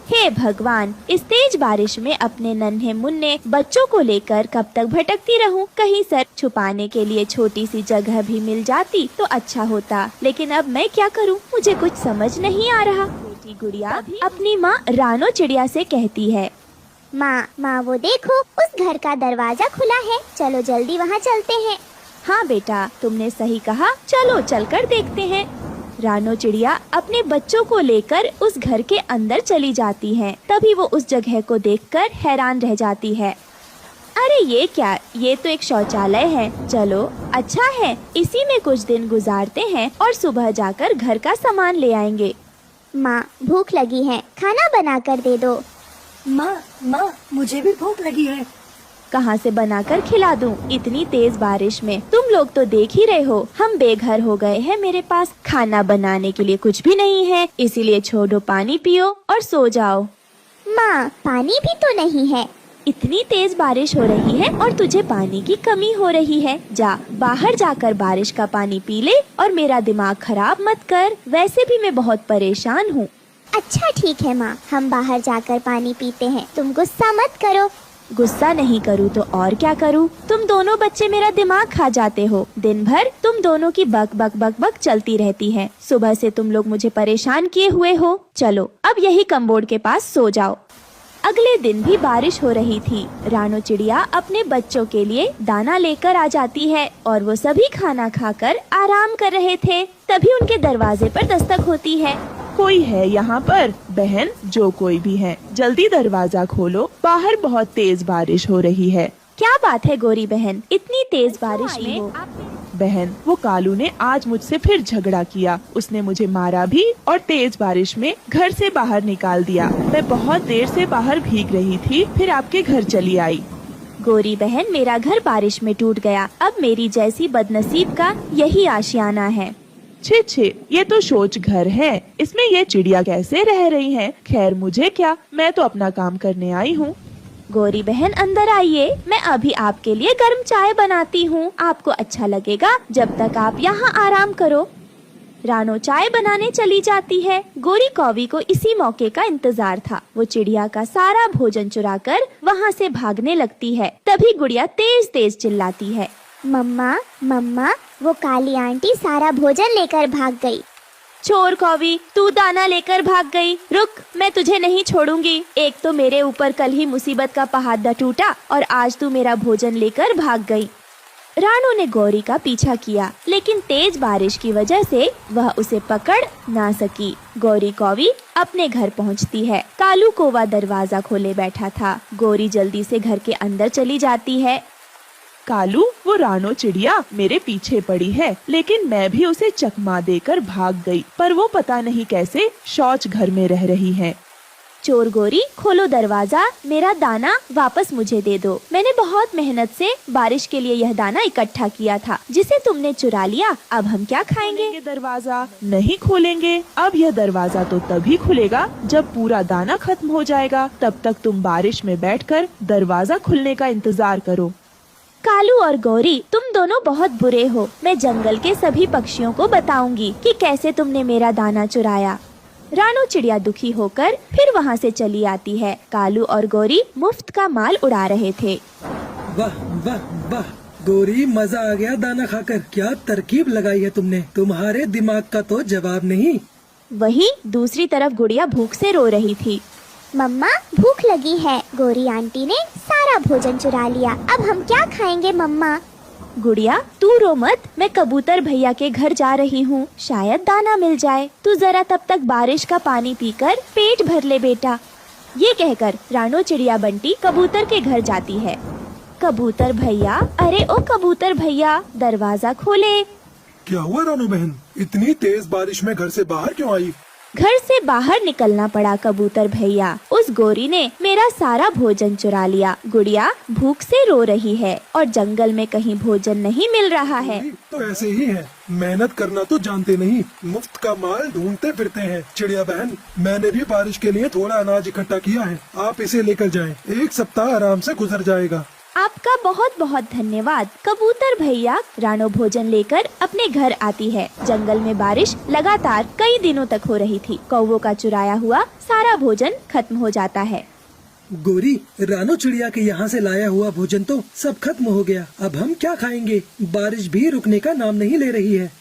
हे भगवान, इस तेज बारिश में अपने नन्हे मुन्ने बच्चों को लेकर कब तक भटकती रहूं? कहीं सर छुपाने के लिए छोटी सी जगह भी मिल जाती तो अच्छा होता, लेकिन अब मैं क्या करूं? मुझे कुछ समझ नहीं आ रहा। बेटी गुड़िया अपनी माँ रानो चिड़िया से कहती है, माँ वो देखो, उस घर का दरवाजा खुला है, चलो जल्दी वहाँ चलते हैं। हाँ बेटा, तुमने सही कहा, चलो चलकर देखते हैं। रानो चिड़िया अपने बच्चों को लेकर उस घर के अंदर चली जाती है। तभी वो उस जगह को देखकर हैरान रह जाती है। अरे ये क्या, ये तो एक शौचालय है। चलो अच्छा है, इसी में कुछ दिन गुजारते हैं और सुबह जाकर घर का सामान ले आएंगे। माँ भूख लगी है, खाना बना कर दे दो। माँ मुझे भी भूख लगी है। कहाँ से बनाकर खिला दूं? इतनी तेज बारिश में तुम लोग तो देख ही रहे हो, हम बेघर हो गए हैं। मेरे पास खाना बनाने के लिए कुछ भी नहीं है, इसीलिए छोड़ो, पानी पियो और सो जाओ। माँ पानी भी तो नहीं है। इतनी तेज बारिश हो रही है और तुझे पानी की कमी हो रही है। जा बाहर जाकर बारिश का पानी पी ले और मेरा दिमाग खराब मत कर, वैसे भी मैं बहुत परेशान हूँ। अच्छा ठीक है माँ, हम बाहर जाकर पानी पीते हैं, तुम गुस्सा मत करो। गुस्सा नहीं करूँ तो और क्या करूँ? तुम दोनों बच्चे मेरा दिमाग खा जाते हो। दिन भर तुम दोनों की बक बक बक बक चलती रहती है। सुबह से तुम लोग मुझे परेशान किए हुए हो। चलो अब यही कमबोर्ड के पास सो जाओ। अगले दिन भी बारिश हो रही थी। रानो चिड़िया अपने बच्चों के लिए दाना लेकर आ जाती है और वो सभी खाना खाकर आराम कर रहे थे। तभी उनके दरवाजे पर दस्तक होती है। कोई है यहाँ पर? बहन, जो कोई भी है, जल्दी दरवाजा खोलो, बाहर बहुत तेज बारिश हो रही है। क्या बात है गोरी बहन, इतनी तेज बारिश में बहन, वो कालू ने आज मुझसे फिर झगड़ा किया। उसने मुझे मारा भी और तेज बारिश में घर से बाहर निकाल दिया। मैं बहुत देर से बाहर भीग रही थी, फिर आपके घर चली आई। गोरी बहन, मेरा घर बारिश में टूट गया। अब मेरी जैसी बदनसीब का यही आशियाना है। छे छे, ये तो शौच घर है, इसमें ये चिड़िया कैसे रह रही हैं? खैर मुझे क्या, मैं तो अपना काम करने आई हूँ। गोरी बहन अंदर आइए, मैं अभी आपके लिए गर्म चाय बनाती हूँ। आपको अच्छा लगेगा जब तक आप यहाँ आराम करो। रानो चाय बनाने चली जाती है। गोरी कौवी को इसी मौके का इंतजार था। वो चिड़िया का सारा भोजन चुराकर वहाँ से भागने लगती है। तभी गुड़िया तेज तेज चिल्लाती है, मम्मा मम्मा, वो काली आंटी सारा भोजन लेकर भाग गई। चोर कौवी, तू दाना लेकर भाग गई। रुक, मैं तुझे नहीं छोड़ूंगी। एक तो मेरे ऊपर कल ही मुसीबत का पहाड़ टूटा और आज तू मेरा भोजन लेकर भाग गई। रानो ने गौरी का पीछा किया, लेकिन तेज बारिश की वजह से वह उसे पकड़ ना सकी। गौरी कौवी अपने घर पहुंचती है। कालू कौवा दरवाजा खोले बैठा था। गौरी जल्दी से घर के अंदर चली जाती है। कालू, वो रानो चिड़िया मेरे पीछे पड़ी है, लेकिन मैं भी उसे चकमा देकर भाग गई। पर वो पता नहीं कैसे शौच घर में रह रही है। चोर गोरी, खोलो दरवाजा, मेरा दाना वापस मुझे दे दो। मैंने बहुत मेहनत से बारिश के लिए यह दाना इकट्ठा किया था, जिसे तुमने चुरा लिया। अब हम क्या खाएंगे? दरवाजा नहीं खोलेंगे। अब यह दरवाजा तो तभी खुलेगा जब पूरा दाना खत्म हो जाएगा। तब तक तुम बारिश में बैठकर दरवाजा खुलने का इंतजार करो। कालू और गौरी, तुम दोनों बहुत बुरे हो। मैं जंगल के सभी पक्षियों को बताऊंगी कि कैसे तुमने मेरा दाना चुराया। रानो चिड़िया दुखी होकर फिर वहाँ से चली आती है। कालू और गौरी मुफ्त का माल उड़ा रहे थे। वाह वाह वाह गौरी, मजा आ गया दाना खाकर। क्या तरकीब लगाई है तुमने, तुम्हारे दिमाग का तो जवाब नहीं। वहीं दूसरी तरफ गुड़िया भूख से रो रही थी। मम्मा, भूख लगी है। गौरी आंटी ने सारा भोजन चुरा लिया। अब हम क्या खाएंगे मम्मा? गुड़िया, तू रो मत, मैं कबूतर भैया के घर जा रही हूँ। शायद दाना मिल जाए। तू जरा तब तक बारिश का पानी पीकर पेट भर ले बेटा। ये कहकर रानो चिड़िया बंटी कबूतर के घर जाती है। कबूतर भैया, अरे ओ कबूतर भैया, दरवाजा खोले। क्या हुआ रानू बहन, इतनी तेज बारिश में घर से बाहर क्यों आई? घर से बाहर निकलना पड़ा कबूतर भैया। उस गोरी ने मेरा सारा भोजन चुरा लिया। गुड़िया भूख से रो रही है और जंगल में कहीं भोजन नहीं मिल रहा है। तो ऐसे ही है, मेहनत करना तो जानते नहीं, मुफ्त का माल ढूंढते फिरते हैं। चिड़िया बहन, मैंने भी बारिश के लिए थोड़ा अनाज इकट्ठा किया है, आप इसे लेकर जाएं। 1 सप्ताह आराम से गुजर जाएगा। आपका बहुत बहुत धन्यवाद। कबूतर भैया रानो भोजन लेकर अपने घर आती है। जंगल में बारिश लगातार कई दिनों तक हो रही थी। कौवों का चुराया हुआ सारा भोजन खत्म हो जाता है। गौरी, रानो चिड़िया के यहाँ से लाया हुआ भोजन तो सब खत्म हो गया। अब हम क्या खाएंगे? बारिश भी रुकने का नाम नहीं ले रही है।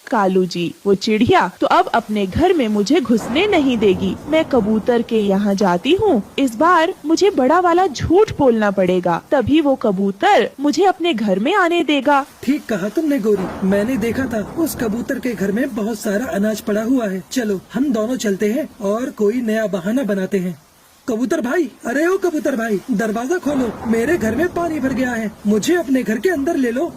कालू जी, वो चिड़िया तो अब अपने घर में मुझे घुसने नहीं देगी। मैं कबूतर के यहाँ जाती हूँ। इस बार मुझे बड़ा वाला झूठ बोलना पड़ेगा, तभी वो कबूतर मुझे अपने घर में आने देगा। ठीक कहा तुमने गौरी, मैंने देखा था उस कबूतर के घर में बहुत सारा अनाज पड़ा हुआ है। चलो हम दोनों चलते हैं और कोई नया बहाना बनाते हैं। कबूतर भाई, अरे ओ कबूतर भाई, दरवाजा खोलो, मेरे घर में पानी भर गया है, मुझे अपने घर के अंदर ले लो।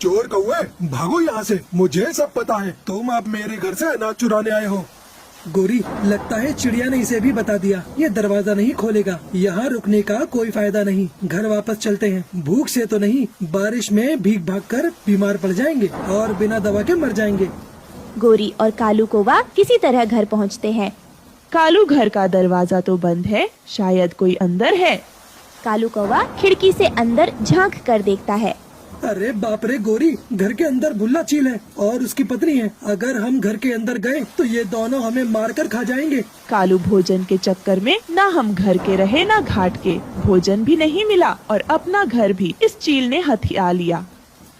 चोर कौवे, भागो यहाँ से, मुझे सब पता है, तुम अब मेरे घर से अनाज चुराने आए हो। गौरी, लगता है चिड़िया ने इसे भी बता दिया, ये दरवाजा नहीं खोलेगा। यहाँ रुकने का कोई फायदा नहीं, घर वापस चलते हैं। भूख से तो नहीं, बारिश में भीग भाग कर बीमार पड़ जाएंगे और बिना दवा के मर जाएंगे। गोरी और कालू कौवा किसी तरह घर पहुँचते हैं। कालू, घर का दरवाजा तो बंद है, शायद कोई अंदर है। कालू कौवा खिड़की से अंदर झांक कर देखता है। अरे बाप रे गौरी, घर के अंदर भुल्ला चील है और उसकी पत्नी है। अगर हम घर के अंदर गए तो ये दोनों हमें मारकर खा जाएंगे। कालू, भोजन के चक्कर में ना हम घर के रहे ना घाट के, भोजन भी नहीं मिला और अपना घर भी इस चील ने हथिया लिया।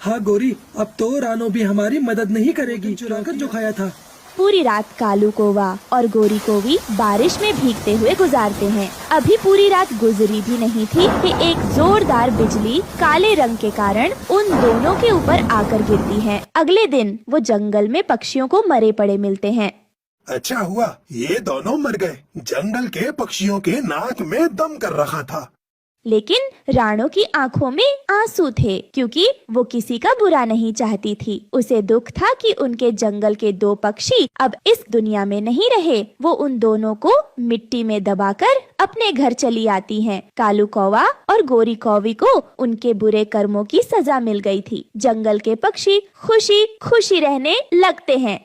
हाँ गौरी, अब तो रानो भी हमारी मदद नहीं करेगी, चुराकर जो खाया था। पूरी रात कालू कौवा और गोरी कौवी बारिश में भीगते हुए गुजारते हैं। अभी पूरी रात गुजरी भी नहीं थी कि एक जोरदार बिजली काले रंग के कारण उन दोनों के ऊपर आकर गिरती है। अगले दिन वो जंगल में पक्षियों को मरे पड़े मिलते हैं। अच्छा हुआ ये दोनों मर गए, जंगल के पक्षियों के नाक में दम कर रखा था। लेकिन राणो की आंखों में आंसू थे, क्योंकि वो किसी का बुरा नहीं चाहती थी। उसे दुख था कि उनके जंगल के 2 पक्षी अब इस दुनिया में नहीं रहे। वो उन दोनों को मिट्टी में दबाकर अपने घर चली आती हैं। कालू कौवा और गोरी कौवी को उनके बुरे कर्मों की सजा मिल गई थी। जंगल के पक्षी खुशी खुशी रहने लगते हैं।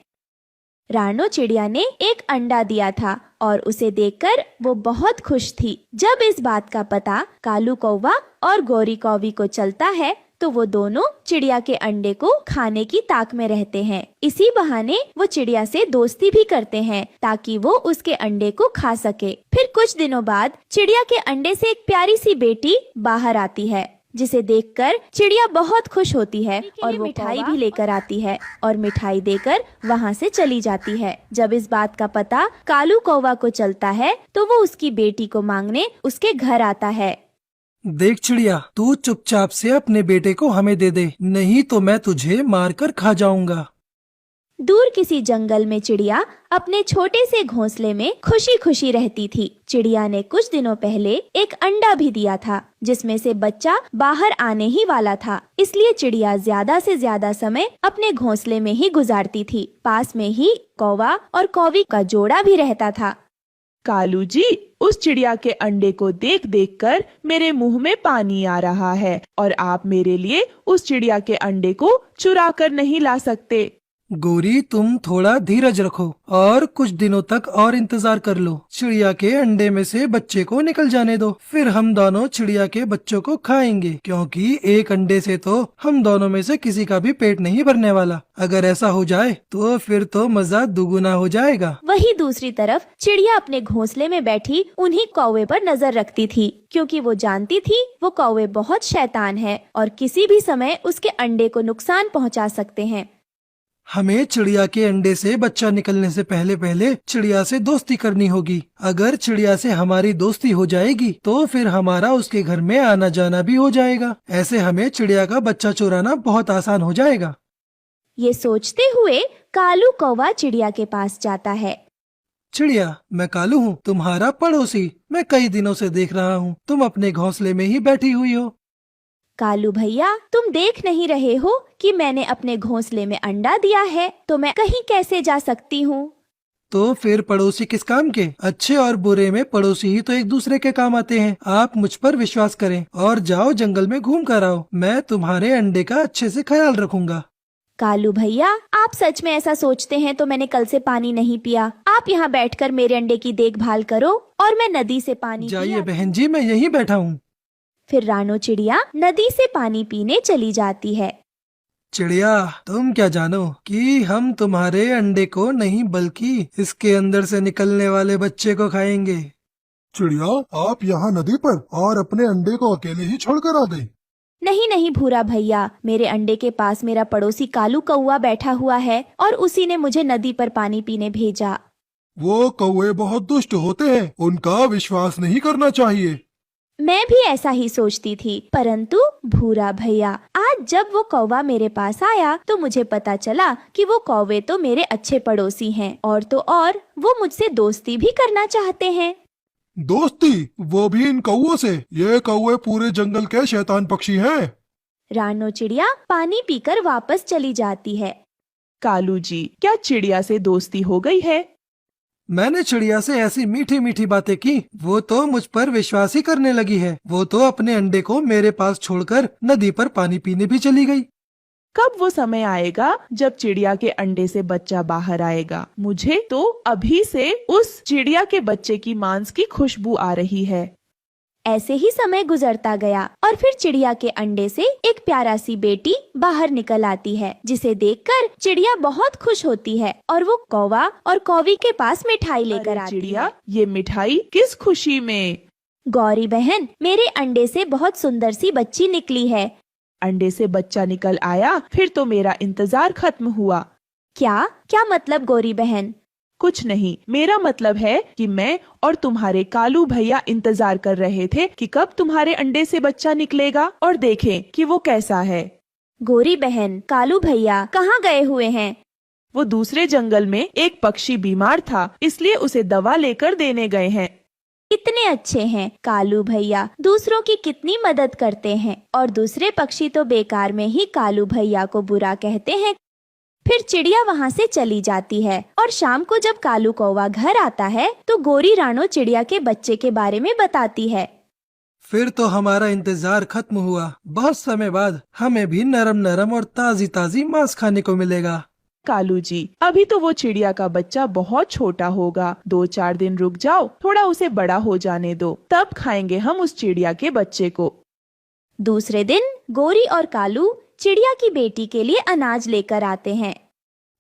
रानो चिड़िया ने एक अंडा दिया था और उसे देखकर वो बहुत खुश थी। जब इस बात का पता कालू कौवा और गोरी कौवी को चलता है तो वो दोनों चिड़िया के अंडे को खाने की ताक में रहते हैं। इसी बहाने वो चिड़िया से दोस्ती भी करते हैं ताकि वो उसके अंडे को खा सके। फिर कुछ दिनों बाद चिड़िया के अंडे से एक प्यारी सी बेटी बाहर आती है, जिसे देखकर चिड़िया बहुत खुश होती है और वो मिठाई भी लेकर आती है और मिठाई देकर वहाँ से चली जाती है। जब इस बात का पता कालू कौवा को चलता है तो वो उसकी बेटी को मांगने उसके घर आता है। देख चिड़िया, तू चुपचाप से अपने बेटे को हमें दे दे, नहीं तो मैं तुझे मारकर खा जाऊंगा। दूर किसी जंगल में चिड़िया अपने छोटे से घोंसले में खुशी खुशी रहती थी। चिड़िया ने कुछ दिनों पहले एक अंडा भी दिया था, जिसमें से बच्चा बाहर आने ही वाला था। इसलिए चिड़िया ज्यादा से ज्यादा समय अपने घोंसले में ही गुजारती थी। पास में ही कौवा और कौवी का जोड़ा भी रहता था। कालू जी, उस चिड़िया के अंडे को देख देख कर मेरे मुंह में पानी आ रहा है और आप मेरे लिए उस चिड़िया के अंडे को चुरा कर नहीं ला सकते। गोरी, तुम थोड़ा धीरज रखो और कुछ दिनों तक और इंतजार कर लो। चिड़िया के अंडे में से बच्चे को निकल जाने दो, फिर हम दोनों चिड़िया के बच्चों को खाएंगे, क्योंकि एक अंडे से तो हम दोनों में से किसी का भी पेट नहीं भरने वाला। अगर ऐसा हो जाए तो फिर तो मजा दुगुना हो जाएगा। वही दूसरी तरफ चिड़िया अपने घोंसले में बैठी उन्हीं कौवे पर नजर रखती थी, क्योंकि वो जानती थी वो कौवे बहुत शैतान है और किसी भी समय उसके अंडे को नुकसान पहुंचा सकते हैं। हमें चिड़िया के अंडे से बच्चा निकलने से पहले पहले चिड़िया से दोस्ती करनी होगी। अगर चिड़िया से हमारी दोस्ती हो जाएगी तो फिर हमारा उसके घर में आना जाना भी हो जाएगा। ऐसे हमें चिड़िया का बच्चा चुराना बहुत आसान हो जाएगा। ये सोचते हुए कालू कौवा चिड़िया के पास जाता है। चिड़िया, मैं कालू हूँ, तुम्हारा पड़ोसी। मैं कई दिनों से देख रहा हूँ तुम अपने घोंसले में ही बैठी हुई हो। कालू भैया, तुम देख नहीं रहे हो कि मैंने अपने घोंसले में अंडा दिया है, तो मैं कहीं कैसे जा सकती हूँ? तो फिर पड़ोसी किस काम के? अच्छे और बुरे में पड़ोसी ही तो एक दूसरे के काम आते हैं। आप मुझ पर विश्वास करें और जाओ जंगल में घूम कर आओ। मैं तुम्हारे अंडे का अच्छे से ख्याल रखूंगा। कालू भैया, आप सच में ऐसा सोचते हैं तो मैंने कल से पानी नहीं पिया। आप यहाँ बैठकर मेरे अंडे की देखभाल करो और मैं नदी से पानी जाइए बहन जी, मैं यहीं बैठा हूँ। फिर रानो चिड़िया नदी से पानी पीने चली जाती है। चिड़िया, तुम क्या जानो कि हम तुम्हारे अंडे को नहीं बल्कि इसके अंदर से निकलने वाले बच्चे को खाएंगे। चिड़िया, आप यहाँ नदी पर और अपने अंडे को अकेले ही छोड़कर आ गई। नहीं नहीं भूरा भैया, मेरे अंडे के पास मेरा पड़ोसी कालू कौवा बैठा हुआ है और उसी ने मुझे नदी पर पानी पीने भेजा। वो कौवे बहुत दुष्ट होते हैं, उनका विश्वास नहीं करना चाहिए। मैं भी ऐसा ही सोचती थी, परंतु भूरा भैया, आज जब वो कौवा मेरे पास आया तो मुझे पता चला कि वो कौवे तो मेरे अच्छे पड़ोसी हैं और तो और वो मुझसे दोस्ती भी करना चाहते हैं। दोस्ती? वो भी इन कौवों से? ये कौवे पूरे जंगल के शैतान पक्षी हैं। रानो चिड़िया पानी पीकर वापस चली जाती है। कालू जी, क्या चिड़िया से दोस्ती हो गई है? मैंने चिड़िया से ऐसी मीठी मीठी बातें की, वो तो मुझ पर विश्वास ही करने लगी है। वो तो अपने अंडे को मेरे पास छोड़कर नदी पर पानी पीने भी चली गई। कब वो समय आएगा जब चिड़िया के अंडे से बच्चा बाहर आएगा? मुझे तो अभी से उस चिड़िया के बच्चे की मांस की खुशबू आ रही है। ऐसे ही समय गुजरता गया और फिर चिड़िया के अंडे से एक प्यारा सी बेटी बाहर निकल आती है, जिसे देखकर चिड़िया बहुत खुश होती है और वो कौवा और कौवी के पास मिठाई लेकर आती है। चिड़िया, ये मिठाई किस खुशी में? गौरी बहन, मेरे अंडे से बहुत सुंदर सी बच्ची निकली है। अंडे से बच्चा निकल आया, फिर तो मेरा इंतजार खत्म हुआ। क्या मतलब गौरी बहन? कुछ नहीं, मेरा मतलब है कि मैं और तुम्हारे कालू भैया इंतजार कर रहे थे कि कब तुम्हारे अंडे से बच्चा निकलेगा और देखें कि वो कैसा है। गौरी बहन, कालू भैया कहाँ गए हुए हैं? वो दूसरे जंगल में एक पक्षी बीमार था, इसलिए उसे दवा लेकर देने गए हैं। कितने अच्छे हैं कालू भैया, दूसरों की कितनी मदद करते हैं। और दूसरे पक्षी तो बेकार में ही कालू भैया को बुरा कहते हैं। फिर चिड़िया वहाँ से चली जाती है और शाम को जब कालू कौवा घर आता है तो गोरी रानो चिड़िया के बच्चे के बारे में बताती है। फिर तो हमारा इंतजार खत्म हुआ। बहुत समय बाद हमें भी नरम नरम और ताजी ताजी मांस खाने को मिलेगा। कालू जी, अभी तो वो चिड़िया का बच्चा बहुत छोटा होगा, 2-4 दिन रुक जाओ, थोड़ा उसे बड़ा हो जाने दो, तब खाएंगे हम उस चिड़िया के बच्चे को। दूसरे दिन गोरी और कालू चिड़िया की बेटी के लिए अनाज लेकर आते हैं।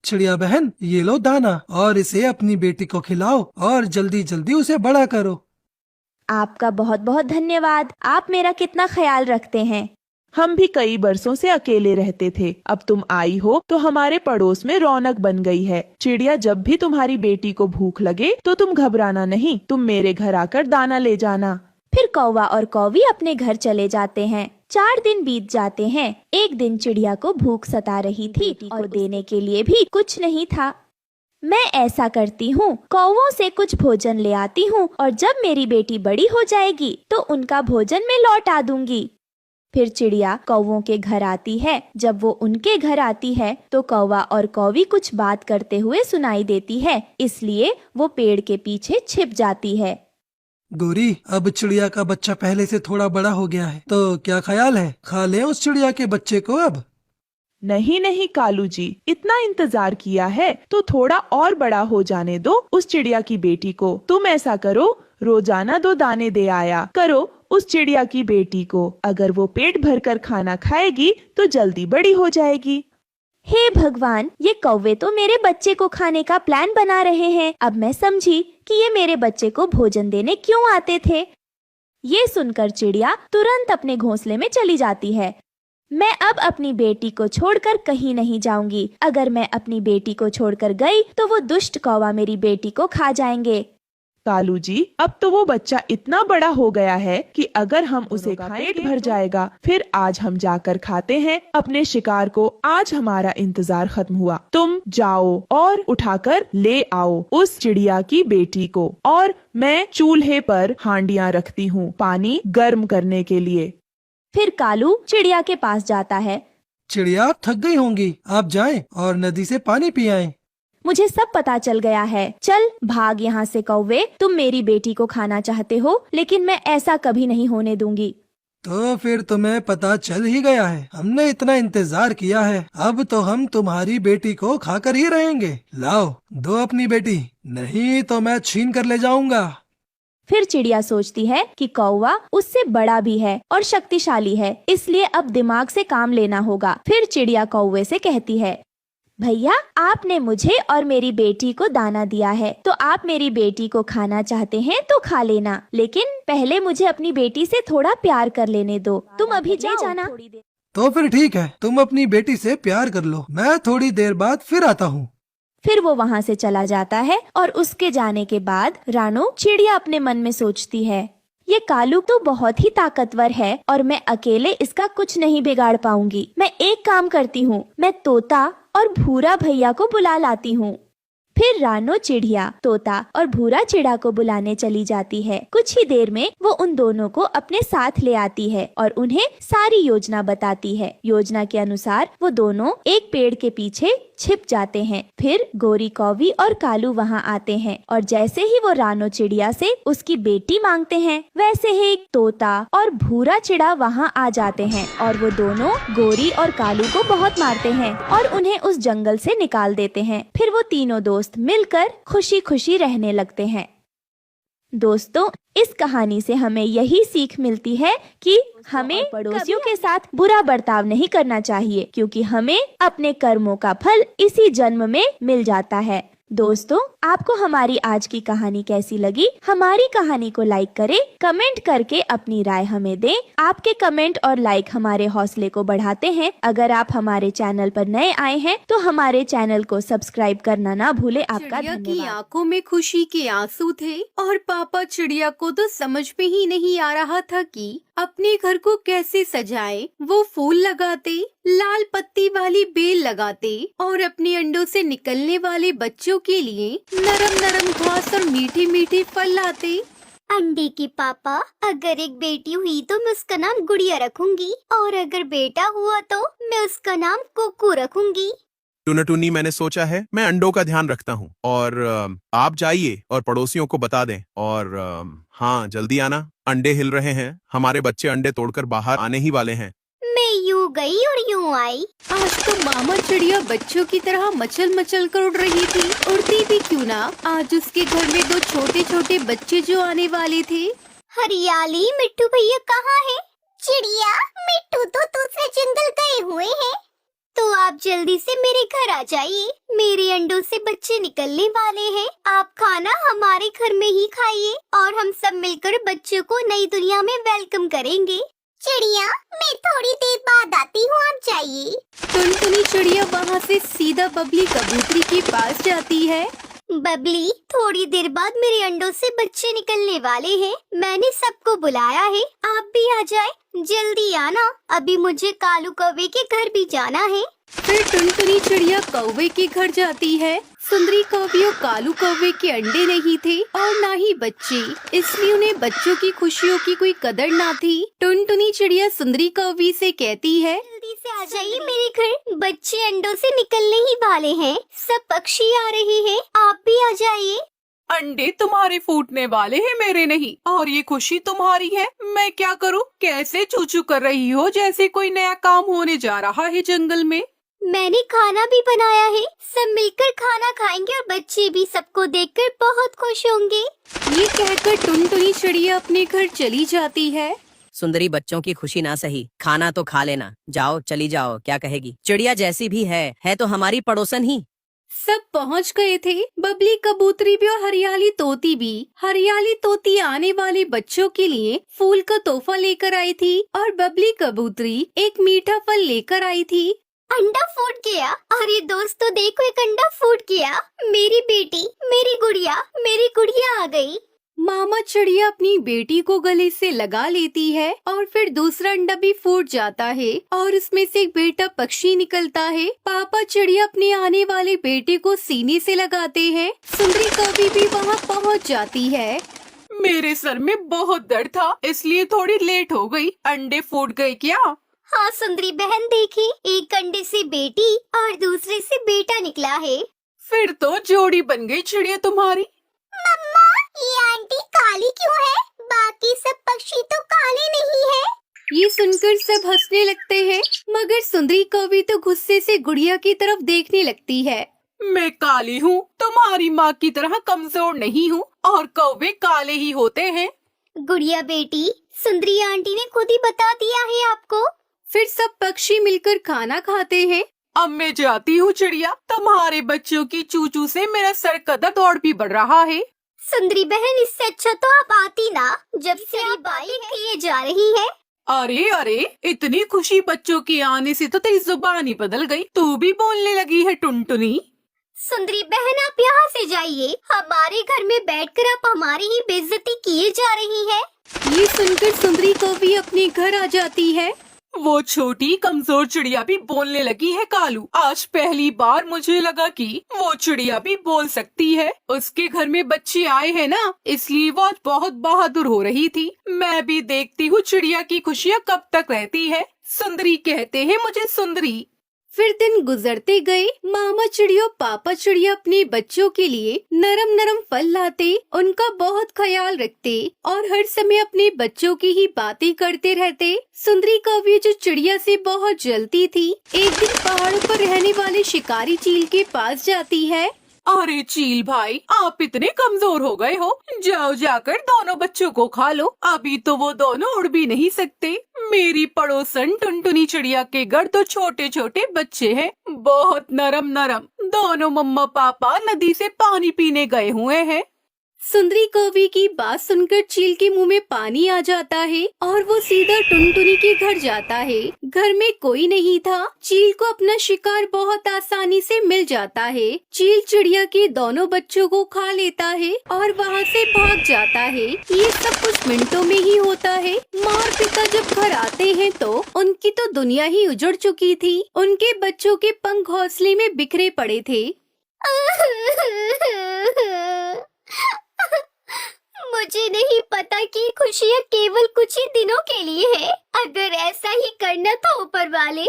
चिड़िया बहन, ये लो दाना और इसे अपनी बेटी को खिलाओ और जल्दी जल्दी उसे बड़ा करो। आपका बहुत बहुत धन्यवाद, आप मेरा कितना ख्याल रखते हैं। हम भी कई बरसों से अकेले रहते थे, अब तुम आई हो तो हमारे पड़ोस में रौनक बन गई है। चिड़िया, जब भी तुम्हारी बेटी को भूख लगे तो तुम घबराना नहीं, तुम मेरे घर आकर दाना ले जाना। फिर कौवा और कौवी अपने घर चले जाते हैं। 4 दिन बीत जाते हैं। एक दिन चिड़िया को भूख सता रही थी और देने के लिए भी कुछ नहीं था। मैं ऐसा करती हूँ, कौवों से कुछ भोजन ले आती हूँ और जब मेरी बेटी बड़ी हो जाएगी तो उनका भोजन मैं लौटा दूंगी। फिर चिड़िया कौवों के घर आती है। जब वो उनके घर आती है तो कौवा और कौवी कुछ बात करते हुए सुनाई देती है, इसलिए वो पेड़ के पीछे छिप जाती है। गोरी, अब चिड़िया का बच्चा पहले से थोड़ा बड़ा हो गया है, तो क्या ख्याल है, खा ले उस चिड़िया के बच्चे को अब? नहीं नहीं कालू जी, इतना इंतजार किया है तो थोड़ा और बड़ा हो जाने दो उस चिड़िया की बेटी को। तुम ऐसा करो, रोजाना 2 दाने दे आया करो उस चिड़िया की बेटी को। अगर वो पेट भरकर खाना खाएगी तो जल्दी बड़ी हो जाएगी। हे भगवान, ये कौवे तो मेरे बच्चे को खाने का प्लान बना रहे हैं। अब मैं समझी कि ये मेरे बच्चे को भोजन देने क्यों आते थे। ये सुनकर चिड़िया तुरंत अपने घोंसले में चली जाती है। मैं अब अपनी बेटी को छोड़कर कहीं नहीं जाऊंगी। अगर मैं अपनी बेटी को छोड़कर गई तो वो दुष्ट कौवा मेरी बेटी को खा जाएंगे। कालू जी, अब तो वो बच्चा इतना बड़ा हो गया है कि अगर हम उसे खाएंगे पेट भर जाएगा। फिर आज हम जाकर खाते हैं अपने शिकार को। आज हमारा इंतजार खत्म हुआ। तुम जाओ और उठाकर ले आओ उस चिड़िया की बेटी को, और मैं चूल्हे पर हांडियां रखती हूँ पानी गर्म करने के लिए। फिर कालू चिड़िया के पास जाता है। चिड़िया, थक गई होंगी, आप जाएं और नदी से पानी पी आएं। मुझे सब पता चल गया है। चल भाग यहाँ से कौवे। तुम मेरी बेटी को खाना चाहते हो, लेकिन मैं ऐसा कभी नहीं होने दूंगी। तो फिर तुम्हें पता चल ही गया है। हमने इतना इंतजार किया है, अब तो हम तुम्हारी बेटी को खाकर ही रहेंगे। लाओ, दो अपनी बेटी, नहीं तो मैं छीन कर ले जाऊंगा। फिर चिड़िया सोचती है कि कौवा उससे बड़ा भी है और शक्तिशाली है, इसलिए अब दिमाग से काम लेना होगा। फिर चिड़िया कौवे से कहती है, भैया, आपने मुझे और मेरी बेटी को दाना दिया है, तो आप मेरी बेटी को खाना चाहते हैं तो खा लेना, लेकिन पहले मुझे अपनी बेटी से थोड़ा प्यार कर लेने दो। तुम अभी ले जाना। तो फिर ठीक है, तुम अपनी बेटी से प्यार कर लो, मैं थोड़ी देर बाद फिर आता हूँ। फिर वो वहाँ से चला जाता है और उसके जाने के बाद रानो चिड़िया अपने मन में सोचती है, ये कालू तो बहुत ही ताकतवर है और मैं अकेले इसका कुछ नहीं बिगाड़ पाऊंगी। मैं एक काम करती हूँ, मैं तोता और भूरा भैया को बुला लाती हूँ। फिर रानो चिड़िया तोता और भूरा चिड़ा को बुलाने चली जाती है। कुछ ही देर में वो उन दोनों को अपने साथ ले आती है और उन्हें सारी योजना बताती है। योजना के अनुसार वो दोनों एक पेड़ के पीछे छिप जाते हैं। फिर गोरी कौवी और कालू वहाँ आते हैं और जैसे ही वो रानो चिड़िया से उसकी बेटी मांगते हैं, वैसे ही तोता और भूरा चिड़ा वहाँ आ जाते हैं और वो दोनों गोरी और कालू को बहुत मारते हैं और उन्हें उस जंगल से निकाल देते हैं। फिर वो तीनों दोस्त मिलकर खुशी खुशी रहने लगते हैं। दोस्तों, इस कहानी से हमें यही सीख मिलती है कि हमें पड़ोसियों के साथ बुरा बर्ताव नहीं करना चाहिए, क्योंकि हमें अपने कर्मों का फल इसी जन्म में मिल जाता है। दोस्तों, आपको हमारी आज की कहानी कैसी लगी? हमारी कहानी को लाइक करें, कमेंट करके अपनी राय हमें दें। आपके कमेंट और लाइक हमारे हौसले को बढ़ाते हैं। अगर आप हमारे चैनल पर नए आए हैं तो हमारे चैनल को सब्सक्राइब करना ना भूले। आपका चिड़िया की धन्यवाद। आंखों में खुशी के आंसू थे और पापा चिड़िया को तो समझ में ही नहीं आ रहा था कि अपने घर को कैसे सजाए। वो फूल लगाते, लाल पत्ती वाली बेल लगाते और अपने अंडों से निकलने वाले बच्चों के लिए नरम नरम घास और मीठे मीठे फल लाते। अंडे के पापा, अगर एक बेटी हुई तो मैं उसका नाम गुड़िया रखूंगी, और अगर बेटा हुआ तो मैं उसका नाम कुकू रखूंगी। टुनटुनी, मैंने सोचा है मैं अंडों का ध्यान रखता हूँ, और आप जाइए और पड़ोसियों को बता दें, और हाँ, जल्दी आना। अंडे हिल रहे हैं, हमारे बच्चे अंडे तोड़कर बाहर आने ही वाले हैं। मैं यूं गई और यूं आई। आज तो मामा चिड़िया बच्चों की तरह मचल मचल कर उड़ रही थी। उड़ती भी क्यों ना, आज उसके घर में दो छोटे छोटे बच्चे जो आने वाले थे। हरियाली, मिट्टू भैया कहाँ है? चिड़िया, मिट्टू तो दूसरे जंगल गए हुए हैं, तो आप जल्दी से मेरे घर आ जाइए। मेरे अंडों से बच्चे निकलने वाले हैं। आप खाना हमारे घर में ही खाइए और हम सब मिलकर बच्चों को नई दुनिया में वेलकम करेंगे। चिड़िया, मैं थोड़ी देर बाद आती हूँ, आप जाइए। टुनटुनी चिड़िया वहाँ से सीधा बबली कबूतरी के पास जाती है। बबली, थोड़ी देर बाद मेरे अंडों से बच्चे निकलने वाले हैं। मैंने सबको बुलाया है, आप भी आ जाए। जल्दी आना, अभी मुझे कालू कौवे के घर भी जाना है। फिर टुनटुनी चिड़िया कौवे के घर जाती है। सुंदरी कौवे और कालू कौवे के अंडे नहीं थे और ना ही बच्चे, इसलिए उन्हें बच्चों की खुशियों की कोई कदर ना थी। टुनटुनी चिड़िया सुंदरी कौवे से कहती है, जल्दी से आ जाइए मेरे घर, बच्चे अंडों से निकलने ही वाले हैं। सब पक्षी आ रहे हैं, आप भी आ जाइए। अंडे तुम्हारे फूटने वाले हैं, मेरे नहीं, और ये खुशी तुम्हारी है। मैं क्या करूं? कैसे चूचू कर रही हो जैसे कोई नया काम होने जा रहा है जंगल में। मैंने खाना भी बनाया है, सब मिलकर खाना खाएंगे और बच्चे भी सबको देखकर बहुत खुश होंगे। ये कहकर टुनटुनी चिड़िया अपने घर चली जाती है। सुंदरी, बच्चों की खुशी ना सही, खाना तो खा लेना। जाओ, चली जाओ, क्या कहेगी? चिड़िया जैसी भी है तो हमारी पड़ोसन ही। सब पहुंच गए थे, बबली कबूतरी भी और हरियाली तोती भी। हरियाली तोती आने वाले बच्चों के लिए फूल का तोहफा लेकर आई थी और बबली कबूतरी एक मीठा फल लेकर आई थी। अंडा फूट गया। अरे दोस्तों देखो, एक अंडा फूट गया। मेरी बेटी, मेरी गुड़िया आ गई। मामा चिड़िया अपनी बेटी को गले से लगा लेती है और फिर दूसरा अंडा भी फूट जाता है और उसमें से एक बेटा पक्षी निकलता है। पापा चिड़िया अपने आने वाले बेटे को सीने से लगाते हैं। सुंदरी कौवे भी वहाँ पहुँच जाती है। मेरे सर में बहुत दर्द था, इसलिए थोड़ी लेट हो गई। अंडे फूट गए क्या? हाँ सुंदरी बहन, देखी, एक अंडे से बेटी और दूसरे से बेटा निकला है। फिर तो जोड़ी बन गई चिड़िया तुम्हारी। मम्मा, ये आंटी काली क्यों है? बाकी सब पक्षी तो काले नहीं है। ये सुनकर सब हंसने लगते हैं, मगर सुंदरी कौवे तो गुस्से से गुड़िया की तरफ देखने लगती है। मैं काली हूँ, तुम्हारी माँ की तरह कमजोर नहीं हूँ, और कौवे काले ही होते हैं। गुड़िया बेटी, सुंदरी आंटी ने खुद ही बता दिया है आपको। फिर सब पक्षी मिलकर खाना खाते हैं। अब मैं जाती हूँ चिड़िया, तुम्हारे बच्चों की चूचू से मेरा सर का दर्द और भी बढ़ रहा है। सुंदरी बहन, इससे अच्छा तो आप आती ना, जब से आप बातें किए जा रही है। अरे अरे, इतनी खुशी बच्चों के आने से तो तेरी जुबान ही बदल गई, तू भी बोलने लगी है टुनटुनी। सुंदरी बहन, आप यहाँ से जाइए, हमारे घर में बैठकर आप हमारी ही बेइज्जती किए जा रही है। ये सुनकर सुंदरी कौवे अपने घर आ जाती है। वो छोटी कमजोर चिड़िया भी बोलने लगी है कालू। आज पहली बार मुझे लगा कि वो चिड़िया भी बोल सकती है। उसके घर में बच्चे आए हैं ना, इसलिए वो आज बहुत बहादुर हो रही थी। मैं भी देखती हूँ चिड़िया की खुशियाँ कब तक रहती है। सुंदरी कहते हैं मुझे सुंदरी। फिर दिन गुजरते गए। मामा चिड़िया पापा चिड़िया अपने बच्चों के लिए नरम नरम फल लाते, उनका बहुत ख्याल रखते और हर समय अपने बच्चों की ही बातें करते रहते। सुंदरी कौवे जो चिड़िया से बहुत जलती थी, एक दिन पहाड़ों पर रहने वाले शिकारी चील के पास जाती है। अरे चील भाई, आप इतने कमजोर हो गए हो, जाओ जाकर दोनों बच्चों को खा लो। अभी तो वो दोनों उड़ भी नहीं सकते। मेरी पड़ोसन टुनटुनी चिड़िया के घर तो छोटे छोटे बच्चे हैं, बहुत नरम नरम। दोनों मम्मा पापा नदी से पानी पीने गए हुए हैं। सुंदरी कौवे की बात सुनकर चील के मुंह में पानी आ जाता है और वो सीधा टुनटुनी के घर जाता है। घर में कोई नहीं था। चील को अपना शिकार बहुत आसानी से मिल जाता है। चील चिड़िया के दोनों बच्चों को खा लेता है और वहाँ से भाग जाता है। ये सब कुछ मिनटों में ही होता है। माँ और पिता जब घर आते हैं तो उनकी तो दुनिया ही उजड़ चुकी थी। उनके बच्चों के पंख घोंसले में बिखरे पड़े थे। मुझे नहीं पता कि खुशियाँ केवल कुछ ही दिनों के लिए है। अगर ऐसा ही करना था ऊपर वाले,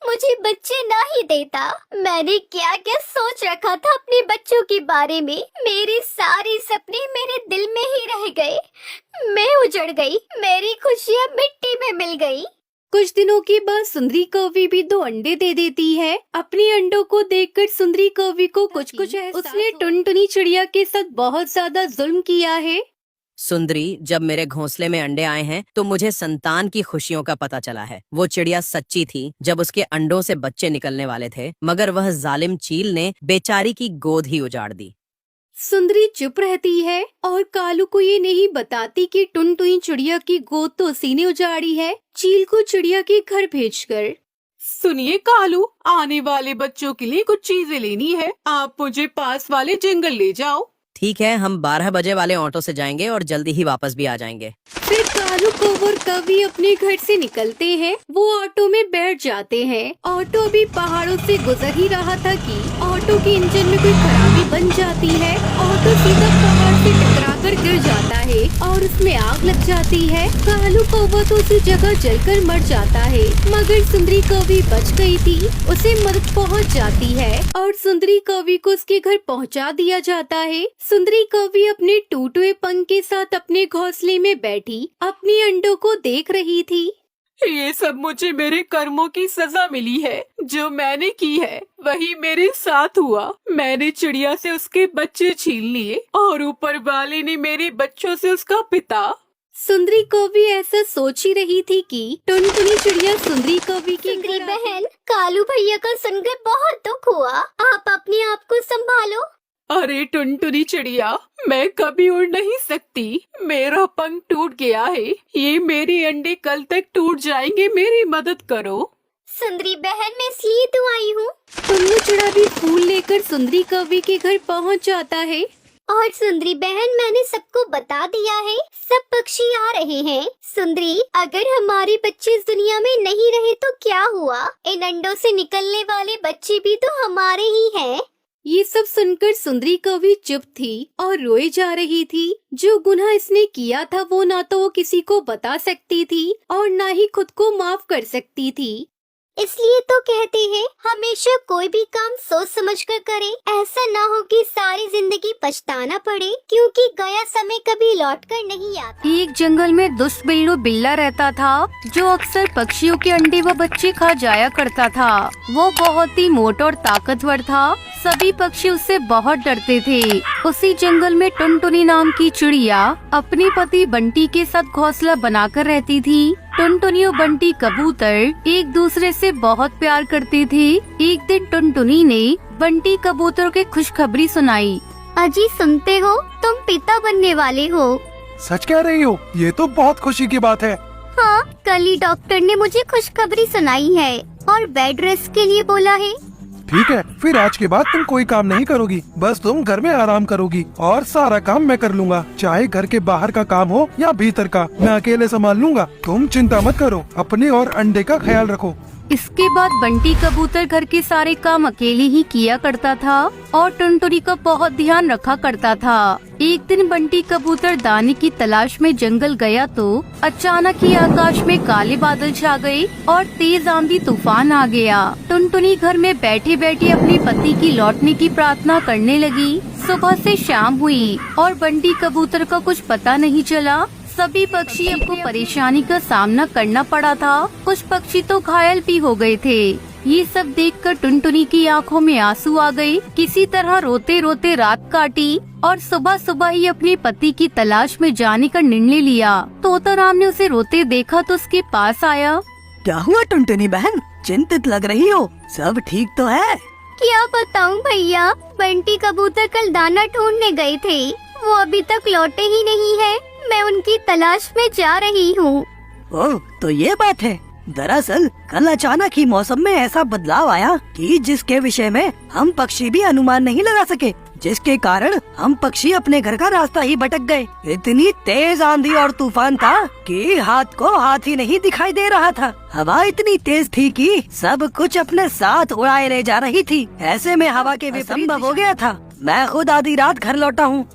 मुझे बच्चे ना ही देता। मैंने क्या क्या सोच रखा था अपने बच्चों के बारे में। मेरे सारे सपने मेरे दिल में ही रह गए। मैं उजड़ गई, मेरी खुशियाँ मिट्टी में मिल गई। कुछ दिनों के बाद सुंदरी कौवी भी 2 अंडे दे देती है। अपने अंडों को देखकर सुंदरी कौवी को कुछ उसने टुनटुनी चिड़िया के साथ बहुत ज्यादा जुल्म किया है। सुंदरी, जब मेरे घोंसले में अंडे आए हैं तो मुझे संतान की खुशियों का पता चला है। वो चिड़िया सच्ची थी जब उसके अंडों से बच्चे निकलने वाले थे, मगर वह जालिम चील ने बेचारी की गोद ही उजाड़ दी। सुंदरी चुप रहती है और कालू को ये नहीं बताती कि टुनटुनी चिड़िया की गोद तो उसी ने उजाड़ी है, चील को चिड़िया के घर भेजकर। सुनिए कालू, आने वाले बच्चों के लिए कुछ चीजें लेनी है। आप मुझे पास वाले जंगल ले जाओ। ठीक है, हम 12 बजे वाले ऑटो से जाएंगे और जल्दी ही वापस भी आ जाएंगे। फिर कालू कौवा और कौवी अपने घर से निकलते हैं। वो ऑटो में बैठ जाते हैं। ऑटो भी पहाड़ों से गुजर ही रहा था कि ऑटो के इंजन में कोई खराबी बन जाती है। ऑटो सीधा पहाड़ से टकराकर गिर जाता है और उसमें आग लग जाती है। कालू कौवा तो उसी जगह जलकर मर जाता है, मगर सुंदरी कौवी बच गई थी। उसे मदद पहुंच जाती है और सुंदरी कौवी को उसके घर पहुंचा दिया जाता है। सुंदरी कौवी अपने टूटे पंख के साथ अपने घोंसले में बैठी अपने अंडों को देख रही थी। ये सब मुझे मेरे कर्मों की सजा मिली है। जो मैंने की है वही मेरे साथ हुआ। मैंने चिड़िया से उसके बच्चे छीन लिए और ऊपर वाले ने मेरे बच्चों से उसका पिता। सुंदरी कौवी ऐसा सोच ही रही थी कि टुनटुनी चिड़िया सुंदरी कौवी की सुंदरी बहन, कालू भैया का सुनकर बहुत दुख हुआ। आप अपने आप को संभालो। अरे टुनटुनी चिड़िया, मैं कभी उड़ नहीं सकती। मेरा पंख टूट गया है। ये मेरे अंडे कल तक टूट जाएंगे। मेरी मदद करो। सुंदरी बहन, मैं इसलिए तो आई हूँ। टुन्नू चिड़ा भी फूल लेकर सुंदरी कौवी के घर पहुँच जाता है। और सुंदरी बहन, मैंने सबको बता दिया है, सब पक्षी आ रहे हैं। सुंदरी, अगर हमारे बच्चे इस दुनिया में नहीं रहे तो क्या हुआ? इन अंडों से निकलने वाले बच्चे भी तो हमारे ही हैं। ये सब सुनकर सुंदरी कौवी चुप थी और रोए जा रही थी। जो गुनाह इसने किया था वो ना तो वो किसी को बता सकती थी और ना ही खुद को माफ कर सकती थी। इसलिए तो कहते हैं, हमेशा कोई भी काम सोच समझ कर करे। ऐसा ना हो कि सारी जिंदगी पछताना पड़े, क्योंकि गया समय कभी लौट कर नहीं आता। एक जंगल में दुष्ट बिल्लू बिल्ला रहता था, जो अक्सर पक्षियों के अंडे व बच्चे खा जाया करता था। वो बहुत ही मोटा और ताकतवर था। सभी पक्षी उससे बहुत डरते थे। उसी जंगल में टुनटुनी नाम की चिड़िया अपने पति बंटी के साथ घोंसला बनाकर रहती थी। टुनटुनी और बंटी कबूतर एक दूसरे से बहुत प्यार करते थे। एक दिन टुनटुनी ने बंटी कबूतर के खुशखबरी सुनाई। अजी, सुनते हो, तुम पिता बनने वाले हो। सच कह रही हो? ये तो बहुत खुशी की बात है। हाँ, कल ही डॉक्टर ने मुझे खुशखबरी सुनाई है और बेड रेस्ट के लिए बोला है। ठीक है, फिर आज के बाद तुम कोई काम नहीं करोगी, बस तुम घर में आराम करोगी और सारा काम मैं कर लूंगा। चाहे घर के बाहर का काम हो या भीतर का, मैं अकेले संभाल लूंगा। तुम चिंता मत करो, अपने और अंडे का ख्याल रखो। इसके बाद बंटी कबूतर घर के सारे काम अकेले ही किया करता था और टुनटुनी का बहुत ध्यान रखा करता था। एक दिन बंटी कबूतर दाने की तलाश में जंगल गया तो अचानक ही आकाश में काले बादल छा गए और तेज आंधी तूफान आ गया। टुनटुनी घर में बैठे बैठे अपने पति की लौटने की प्रार्थना करने लगी। सुबह से शाम हुई और बंटी कबूतर का कुछ पता नहीं चला। सभी पक्षी को परेशानी का सामना करना पड़ा था। कुछ पक्षी तो घायल भी हो गए थे। ये सब देखकर टुनटुनी की आंखों में आंसू आ गए। किसी तरह रोते रोते रात काटी और सुबह सुबह ही अपने पति की तलाश में जाने का निर्णय लिया। तोताराम ने उसे रोते देखा तो उसके पास आया। क्या हुआ टुनटुनी बहन, चिंतित लग रही हो? सब ठीक तो है? क्या बताऊं भैया, बंटी कबूतर कल दाना ढूंढने गए थे, वो अभी तक लौटे ही नहीं है। मैं उनकी तलाश में जा रही हूँ। ओह, तो ये बात है। दरअसल कल अचानक ही मौसम में ऐसा बदलाव आया कि जिसके विषय में हम पक्षी भी अनुमान नहीं लगा सके, जिसके कारण हम पक्षी अपने घर का रास्ता ही भटक गए। इतनी तेज आंधी और तूफान था कि हाथ को हाथ ही नहीं दिखाई दे रहा था। हवा इतनी तेज थी कि सब कुछ अपने साथ उड़ाए ले जा रही थी। ऐसे में हवा के विपरीत हो गया था। मैं खुद आधी रात घर लौटा हूँ।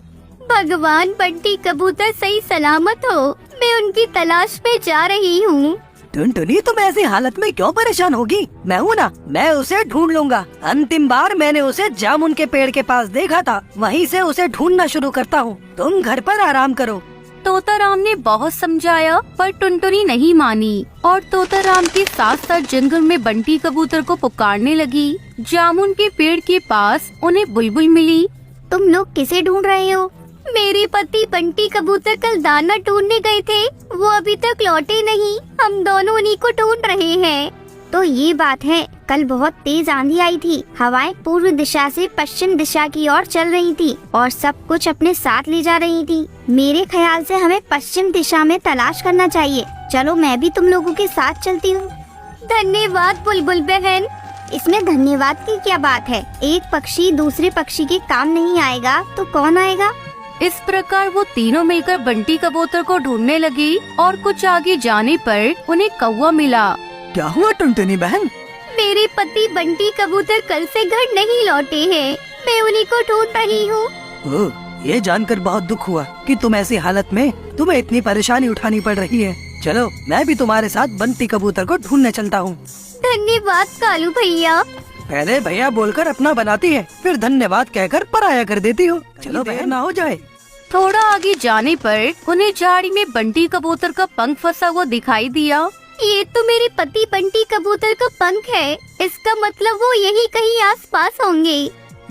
भगवान बंटी कबूतर सही सलामत हो। मैं उनकी तलाश में जा रही हूँ। टुनटुनी तुम ऐसी हालत में क्यों परेशान होगी? मैं हूँ ना, मैं उसे ढूंढ लूंगा। अंतिम बार मैंने उसे जामुन के पेड़ के पास देखा था, वहीं से उसे ढूंढना शुरू करता हूँ। तुम घर पर आराम करो। तोताराम ने बहुत समझाया पर टुनटुनी नहीं मानी और तोताराम के साथ साथ जंगल में बंटी कबूतर को पुकारने लगी। जामुन के पेड़ के पास उन्हें बुलबुल मिली। तुम लोग किसे ढूंढ रहे हो? मेरे पति बंटी कबूतर कल दाना ढूंढने गए थे, वो अभी तक लौटे नहीं। हम दोनों उन्हीं को ढूंढ रहे हैं। तो ये बात है, कल बहुत तेज आंधी आई थी। हवाएं पूर्व दिशा से पश्चिम दिशा की ओर चल रही थी और सब कुछ अपने साथ ले जा रही थी। मेरे ख्याल से हमें पश्चिम दिशा में तलाश करना चाहिए। चलो मैं भी तुम लोगों के साथ चलती हूँ। धन्यवाद बुलबुल बहन। इसमें धन्यवाद की क्या बात है? एक पक्षी दूसरे पक्षी के काम नहीं आएगा तो कौन आएगा? इस प्रकार वो तीनों मिलकर बंटी कबूतर को ढूंढने लगी और कुछ आगे जाने पर उन्हें कौवा मिला। क्या हुआ टुनटुनी बहन? मेरे पति बंटी कबूतर कल से घर नहीं लौटे हैं। मैं उन्हीं को ढूंढ रही हूँ। ओह, ये जानकर बहुत दुख हुआ कि तुम ऐसी हालत में तुम्हें इतनी परेशानी उठानी पड़ रही है। चलो मैं भी तुम्हारे साथ बंटी कबूतर को ढूंढने चलता हूँ। धन्यवाद कालू भैया। पहले भैया बोलकर अपना बनाती है, फिर धन्यवाद कहकर पराया कर देती हो। चलो देर ना हो जाए। थोड़ा आगे जाने पर उन्हें झाड़ी में बंटी कबूतर का पंख फंसा हुआ दिखाई दिया। ये तो मेरे पति बंटी कबूतर का पंख है। इसका मतलब वो यही कहीं आसपास होंगे।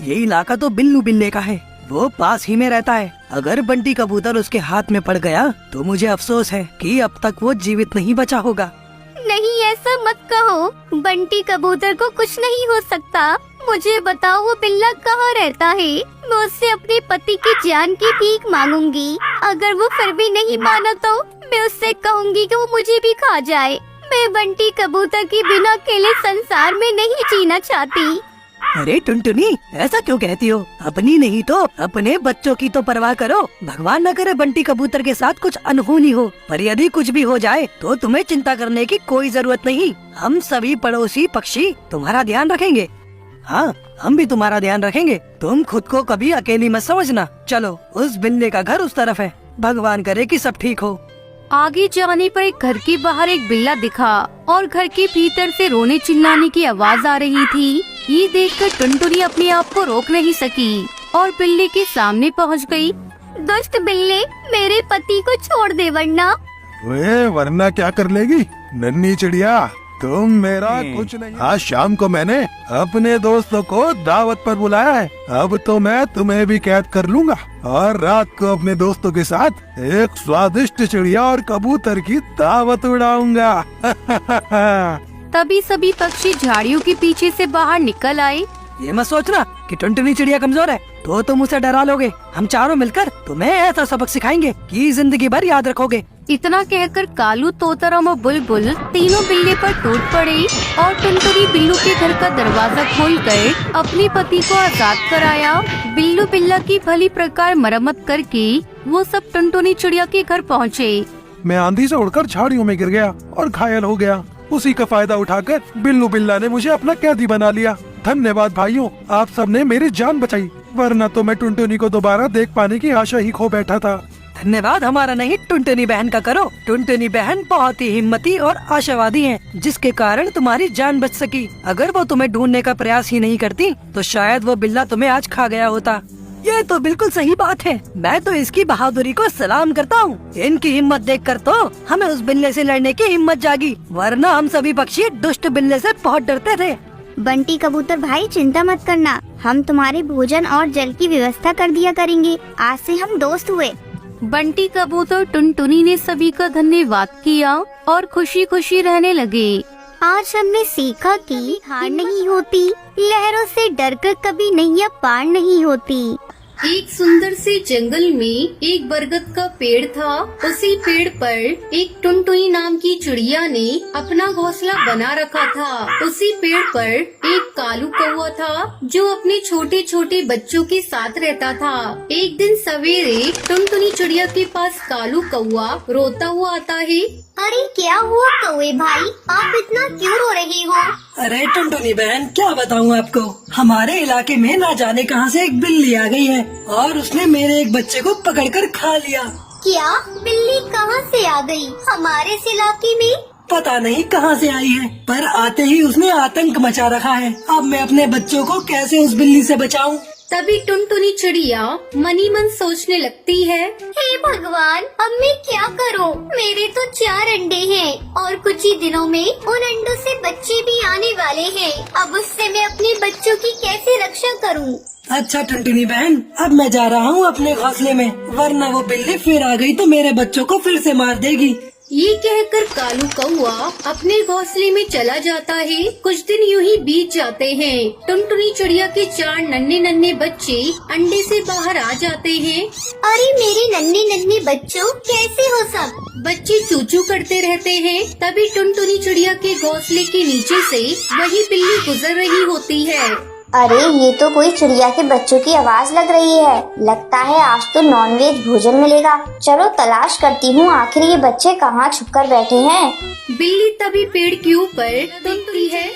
ये इलाका तो बिल्लू बिल्ले का है, वो पास ही में रहता है। अगर बंटी कबूतर उसके हाथ में पड़ गया तो मुझे अफसोस है कि अब तक वो जीवित नहीं बचा होगा। नहीं, ऐसा मत कहो। बंटी कबूतर को कुछ नहीं हो सकता। मुझे बताओ वो बिल्ला कहाँ रहता है? मैं उससे अपने पति की जान की भीख मांगूंगी। अगर वो फिर भी नहीं माना तो मैं उससे कहूँगी कि वो मुझे भी खा जाए। मैं बंटी कबूतर के बिना अकेले संसार में नहीं जीना चाहती। अरे टुनटुनी, ऐसा क्यों कहती हो? अपनी नहीं तो अपने बच्चों की तो परवाह करो। भगवान न करे बंटी कबूतर के साथ कुछ अनहोनी हो, पर यदि कुछ भी हो जाए तो तुम्हें चिंता करने की कोई जरूरत नहीं। हम सभी पड़ोसी पक्षी तुम्हारा ध्यान रखेंगे। हाँ, हम भी तुम्हारा ध्यान रखेंगे। तुम खुद को कभी अकेली मत समझना। चलो, उस बिल्ले का घर उस तरफ है। भगवान करे कि सब ठीक हो। आगे जाने पर एक घर के बाहर एक बिल्ला दिखा और घर के भीतर से रोने चिल्लाने की आवाज आ रही थी। ये देखकर टुनटुनी अपने आप को रोक नहीं सकी और बिल्ले के सामने पहुंच गई। दुष्ट बिल्ले, मेरे पति को छोड़ दे वरना क्या कर लेगी नन्ही चिड़िया? तुम मेरा कुछ नहीं। आज शाम को मैंने अपने दोस्तों को दावत पर बुलाया है। अब तो मैं तुम्हें भी कैद कर लूंगा और रात को अपने दोस्तों के साथ एक स्वादिष्ट चिड़िया और कबूतर की दावत उड़ाऊंगा। तभी सभी पक्षी झाड़ियों के पीछे से बाहर निकल आए। ये मत सोचना कि टुनटुनी चिड़िया कमजोर है तो तुम उसे डरा लोगे। हम चारों मिलकर तुम्हें ऐसा सबक सिखाएंगे कि जिंदगी भर याद रखोगे। इतना कहकर कालू, तोताराम और बुलबुल तीनों बिल्ले पर टूट पड़े और टुनटुनी बिल्लू के घर का दरवाजा खोलकर अपने पति को आजाद कराया। बिल्लू बिल्ला की भली प्रकार मरम्मत करके वो सब टुनटुनी चिड़िया के घर पहुँचे। मैं आंधी से उड़कर झाड़ियों में गिर गया और घायल हो गया। उसी का फायदा उठाकर बिल्लू बिल्ला ने मुझे अपना कैदी बना लिया। धन्यवाद भाइयों, आप सबने मेरी जान बचाई, वरना तो मैं टुनटुनी को दोबारा देख पाने की आशा ही खो बैठा था। धन्यवाद हमारा नहीं, टुनटुनी बहन का करो। टुनटुनी बहन बहुत ही हिम्मती और आशावादी हैं, जिसके कारण तुम्हारी जान बच सकी। अगर वो तुम्हें ढूंढने का प्रयास ही नहीं करती तो शायद वो बिल्ला तुम्हें आज खा गया होता। ये तो बिल्कुल सही बात है। मैं तो इसकी बहादुरी को सलाम करता हूँ। इनकी हिम्मत देखकर तो हमें उस बिल्ले से लड़ने की हिम्मत जागी, वरना हम सभी पक्षी दुष्ट बिल्ले से बहुत डरते थे। बंटी कबूतर भाई, चिंता मत करना। हम तुम्हारे भोजन और जल की व्यवस्था कर दिया करेंगे। आज से हम दोस्त हुए। बंटी कबूतर टुनटुनी ने सभी का धन्यवाद किया और खुशी खुशी रहने लगे। आज हमने सीखा कि हार नहीं होती, लहरों से डरकर कभी नैया पार नहीं होती। एक सुंदर से जंगल में एक बरगद का पेड़ था। उसी पेड़ पर एक टुनटुनी नाम की चिड़िया ने अपना घोंसला बना रखा था। उसी पेड़ पर एक कालू कौवा था जो अपने छोटे छोटे बच्चों के साथ रहता था। एक दिन सवेरे टुनटुनी चिड़िया के पास कालू कौवा रोता हुआ आता है। अरे क्या हुआ कौवे भाई, आप इतना क्यों रो रहे हो? अरे टुनटुनी बहन, क्या बताऊँ आपको, हमारे इलाके में ना जाने कहां से एक बिल्ली आ गई है और उसने मेरे एक बच्चे को पकड़कर खा लिया। क्या बिल्ली कहाँ से आ गई हमारे इस इलाके में? पता नहीं कहां से आई है, पर आते ही उसने आतंक मचा रखा है। अब मैं अपने बच्चों को कैसे उस बिल्ली से बचाऊं? तभी टुनटुनी चिड़िया मनी मन सोचने लगती है। हे भगवान, अब मैं क्या करूं? मेरे तो 4 अंडे हैं और कुछ ही दिनों में उन अंडों से बच्चे भी आने वाले हैं। अब उससे मैं अपने बच्चों की कैसे रक्षा करूं? अच्छा टुनटुनी बहन, अब मैं जा रहा हूँ अपने घोंसले में, वरना वो बिल्ली फिर आ गई तो मेरे बच्चों को फिर से मार देगी। ये कहकर कालू कौआ अपने घोंसले में चला जाता है। कुछ दिन यूं ही बीत जाते हैं। टुनटुनी चिड़िया के 4 नन्हे नन्हे बच्चे अंडे से बाहर आ जाते हैं। अरे मेरे नन्हे नन्हे बच्चों, कैसे हो सब? बच्चे चूचू करते रहते हैं। तभी टुनटुनी चिड़िया के घोंसले के नीचे से वही बिल्ली गुजर रही होती है। अरे ये तो कोई चिड़िया के बच्चों की आवाज लग रही है। लगता है आज तो नॉनवेज भोजन मिलेगा। चलो तलाश करती हूँ, आखिर ये बच्चे कहाँ छुपकर बैठे हैं। बिल्ली तभी पेड़ के ऊपर तुमती है।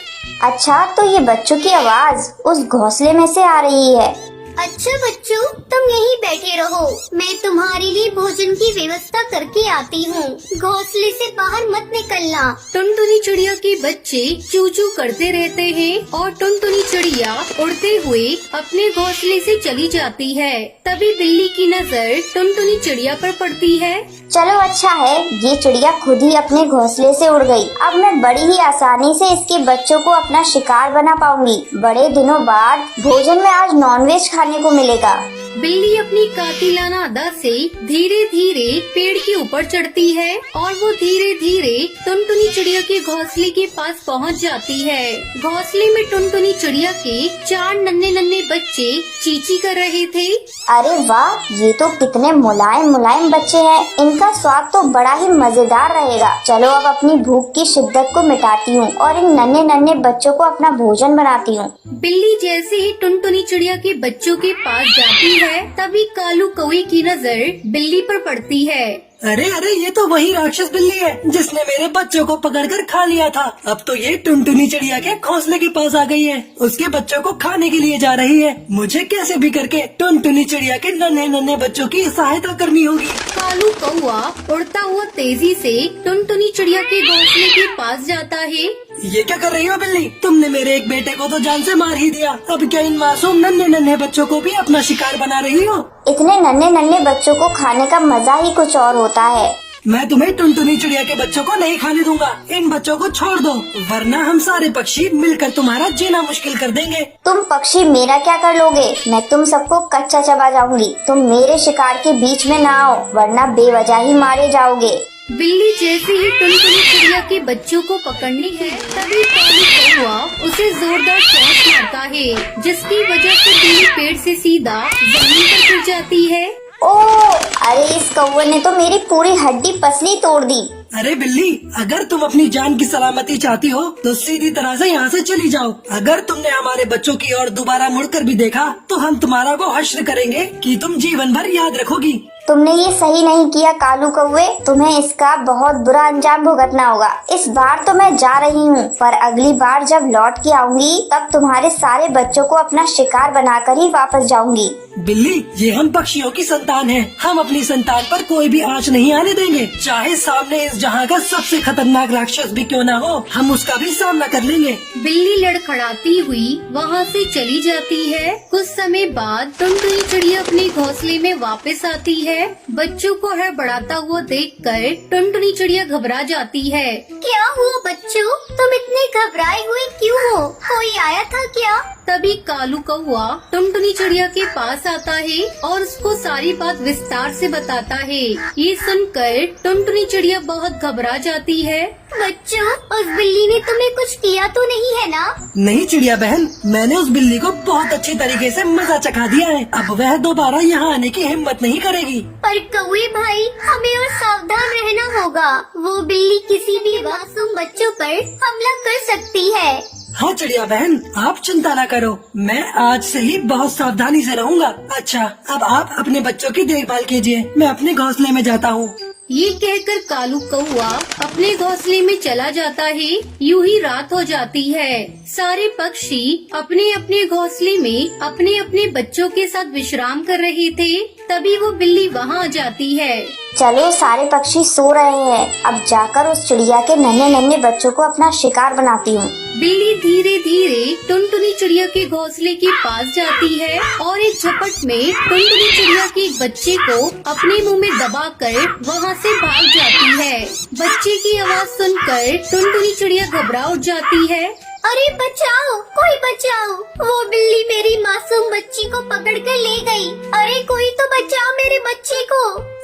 अच्छा, तो ये बच्चों की आवाज उस घोंसले में से आ रही है। अच्छा बच्चों, तुम यहीं बैठे रहो, मैं तुम्हारे लिए भोजन की व्यवस्था करके आती हूँ। घोंसले से बाहर मत निकलना। टुनटुनी चिड़िया के बच्चे चूचू करते रहते हैं और टुनटुनी चिड़िया उड़ते हुए अपने घोंसले से चली जाती है। तभी बिल्ली की नजर टुनटुनी चिड़िया पर पड़ती है। चलो अच्छा है, ये चिड़िया खुद ही अपने घोंसले से उड़ गई। अब मैं बड़ी ही आसानी से इसके बच्चों को अपना शिकार बना पाऊंगी। बड़े दिनों बाद भोजन में आज नॉनवेज खाने को मिलेगा। बिल्ली अपनी कातिलाना अदा से धीरे धीरे पेड़ के ऊपर चढ़ती है और वो धीरे धीरे टुनटुनी चिड़िया के घोंसले के पास पहुंच जाती है। घोंसले में टुनटुनी चिड़िया के 4 नन्हे नन्हे बच्चे चींची कर रहे थे। अरे वाह, ये तो कितने मुलायम मुलायम बच्चे हैं। इनका स्वाद तो बड़ा ही मजेदार रहेगा। चलो अब अपनी भूख की शिद्दत को मिटाती हूँ और इन नन्हे नन्हे बच्चों को अपना भोजन बनाती हूँ। बिल्ली जैसे ही टुनटुनी चिड़िया के बच्चों के पास जाती है, तभी कालू कौवे की नजर बिल्ली पर पड़ती है। अरे अरे, ये तो वही राक्षस बिल्ली है जिसने मेरे बच्चों को पकड़कर खा लिया था। अब तो ये टुनटुनी चिड़िया के घोंसले के पास आ गई है, उसके बच्चों को खाने के लिए जा रही है। मुझे कैसे भी करके टुनटुनी चिड़िया के नन्हे नन्हे बच्चों की सहायता करनी होगी। कालू कौवा उड़ता हुआ तेजी से टुनटुनी चिड़िया के घोंसले के पास जाता है। ये क्या कर रही हो बिल्ली? तुमने मेरे एक बेटे को तो जान से मार ही दिया, अब क्या इन मासूम नन्हे नन्हे बच्चों को भी अपना शिकार बना रही हो? इतने नन्हे नन्हे बच्चों को खाने का मजा ही कुछ और होता है। मैं तुम्हें टुनटुनी चिड़िया के बच्चों को नहीं खाने दूंगा। इन बच्चों को छोड़ दो, वरना हम सारे पक्षी मिलकर तुम्हारा जीना मुश्किल कर देंगे। तुम पक्षी मेरा क्या कर लोगे? मैं तुम सबको कच्चा चबा जाऊंगी। तुम मेरे शिकार के बीच में ना आओ, वरना बेवजह ही मारे जाओगे। बिल्ली जैसे ही टुनटुनी चिड़िया के बच्चों को पकड़नी है, तभी कालू कौवा उसे जोरदार चोट मारता है, जिसकी वजह से बिल्ली पेड़ से सीधा जमीन पर गिर जाती है। ओह, अरे इस कौवे ने तो मेरी पूरी हड्डी पसली तोड़ दी। अरे बिल्ली, अगर तुम अपनी जान की सलामती चाहती हो तो सीधी तरह से यहाँ से चली जाओ। अगर तुमने हमारे बच्चों की ओर दोबारा मुड़कर भी देखा तो हम तुम्हारा वो हश्र करेंगे कि तुम जीवन भर याद रखोगी। तुमने ये सही नहीं किया कालू कौवे, तुम्हें इसका बहुत बुरा अंजाम भुगतना होगा। इस बार तो मैं जा रही हूँ, पर अगली बार जब लौट के आऊंगी तब तुम्हारे सारे बच्चों को अपना शिकार बनाकर ही वापस जाऊंगी। बिल्ली, ये हम पक्षियों की संतान हैं। हम अपनी संतान पर कोई भी आंच नहीं आने देंगे। चाहे सामने इस जहाँ का सबसे खतरनाक राक्षस भी क्यों ना हो, हम उसका भी सामना कर लेंगे। बिल्ली लड़खड़ाती हुई वहाँ से चली जाती है। कुछ समय बाद टुनटुनी चिड़िया अपने घोंसले में वापस आती है। बच्चों को हड़बड़ाता हुआ देखकर टुनटुनी चिड़िया घबरा जाती है। क्या हुआ बच्चों, तुम इतने घबराए हुए क्यों हो? कोई आया था क्या? तभी कालू कौवा टुनटुनी चिड़िया के पास आता है और उसको सारी बात विस्तार से बताता है। ये सुनकर टुनटुनी चिड़िया बहुत घबरा जाती है। बच्चों, उस बिल्ली ने तुम्हें कुछ किया तो नहीं है ना? नहीं चिड़िया बहन, मैंने उस बिल्ली को बहुत अच्छी तरीके से मजा चखा दिया है। अब वह दोबारा यहाँ आने की हिम्मत नहीं करेगी। पर कौवे भाई, हमें और सावधान रहना होगा। वो बिल्ली किसी भी मासूम बच्चों पर हमला कर सकती है। हाँ चिड़िया बहन, आप चिंता न करो, मैं आज से ही बहुत सावधानी से रहूंगा। अच्छा, अब आप अपने बच्चों की देखभाल कीजिए, मैं अपने घोंसले में जाता हूँ। ये कहकर कालू कौवा अपने घोंसले में चला जाता है। यूं ही रात हो जाती है। सारे पक्षी अपने अपने घोंसले में अपने अपने बच्चों के साथ विश्राम कर रहे थे। तभी वो बिल्ली वहाँ आ जाती है। चलो, सारे पक्षी सो रहे हैं, अब जाकर उस चिड़िया के नन्हे नन्हे बच्चों को अपना शिकार बनाती हूँ। बिल्ली धीरे धीरे टुनटुनी चिड़िया के घोंसले के पास जाती है और एक झपट में टुनटुनी चिड़िया के एक बच्चे को अपने मुंह में दबाकर वहाँ से भाग जाती है। बच्चे की आवाज सुनकर टुनटुनी चिड़िया घबरा उठ जाती है। अरे बचाओ, कोई बचाओ, वो बिल्ली मेरी मासूम बच्ची को पकड़ कर ले गई। अरे कोई तो बचाओ मेरे बच्चे को।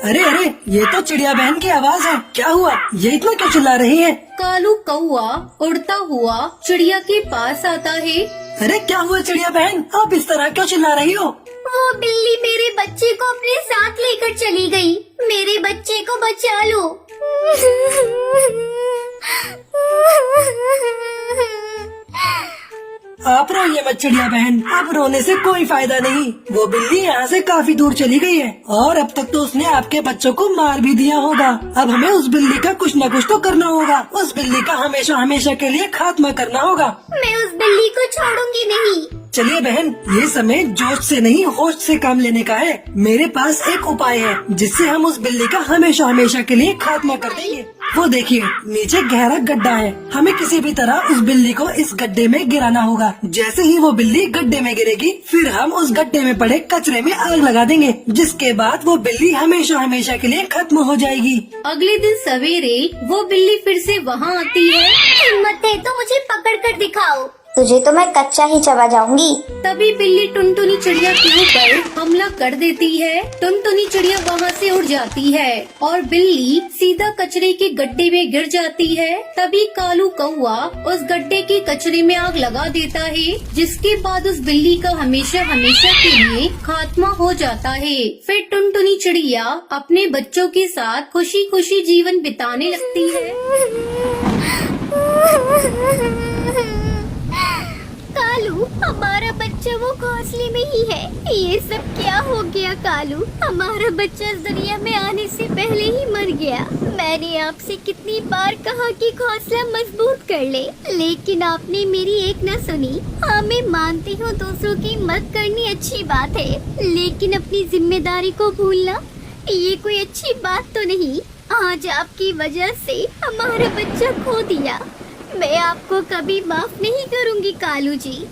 अरे अरे, ये तो चिड़िया बहन की आवाज है। क्या हुआ? ये इतना क्यों चिल्ला रही है? कालू कौवा उड़ता हुआ चिड़िया के पास आता है। अरे क्या हुआ चिड़िया बहन, आप इस तरह क्यों चिल्ला रही हो? वो बिल्ली मेरे बच्चे को अपने साथ लेकर चली गई। मेरे बच्चे को बचा लो। आप रोइए मत चिड़िया बहन, आप रोने से कोई फायदा नहीं। वो बिल्ली यहाँ से काफी दूर चली गई है और अब तक तो उसने आपके बच्चों को मार भी दिया होगा। अब हमें उस बिल्ली का कुछ न कुछ तो करना होगा। उस बिल्ली का हमेशा हमेशा के लिए खात्मा करना होगा। मैं उस बिल्ली को छोड़ूंगी नहीं। चलिए बहन, ये समय जोश से नहीं होश से काम लेने का है। मेरे पास एक उपाय है जिससे हम उस बिल्ली का हमेशा हमेशा के लिए खात्मा कर देंगे। वो देखिए, नीचे गहरा गड्ढा है। हमें किसी भी तरह उस बिल्ली को इस गड्ढे में गिराना होगा। जैसे ही वो बिल्ली गड्ढे में गिरेगी, फिर हम उस गड्ढे में पड़े कचरे में आग लगा देंगे, जिसके बाद वो बिल्ली हमेशा हमेशा के लिए खत्म हो जाएगी। अगले दिन सवेरे वो बिल्ली फिर से वहाँ आती है। हिम्मत है तो मुझे पकड़ कर दिखाओ। तुझे तो मैं कच्चा ही चबा जाऊंगी। तभी बिल्ली टुनटुनी चिड़िया के ऊपर हमला कर देती है। टुनटुनी चिड़िया वहाँ से उड़ जाती है और बिल्ली सीधा कचरे के गड्ढे में गिर जाती है। तभी कालू कौवा उस गड्ढे के कचरे में आग लगा देता है, जिसके बाद उस बिल्ली का हमेशा हमेशा के लिए खात्मा हो जाता है। फिर टुनटुनी चिड़िया अपने बच्चों के साथ खुशी खुशी जीवन बिताने लगती है। कालू, हमारा बच्चा वो घोंसले में ही है। ये सब क्या हो गया कालू? हमारा बच्चा इस दुनिया में आने से पहले ही मर गया। मैंने आपसे कितनी बार कहा कि घोंसला मजबूत कर ले, लेकिन आपने मेरी एक न सुनी। हाँ, मैं मानती हूँ दूसरों की मदद करनी अच्छी बात है, लेकिन अपनी जिम्मेदारी को भूलना ये कोई अच्छी बात तो नहीं। आज आपकी वजह से हमारा बच्चा खो दिया। मैं आपको कभी माफ नहीं करूंगी कालू जी।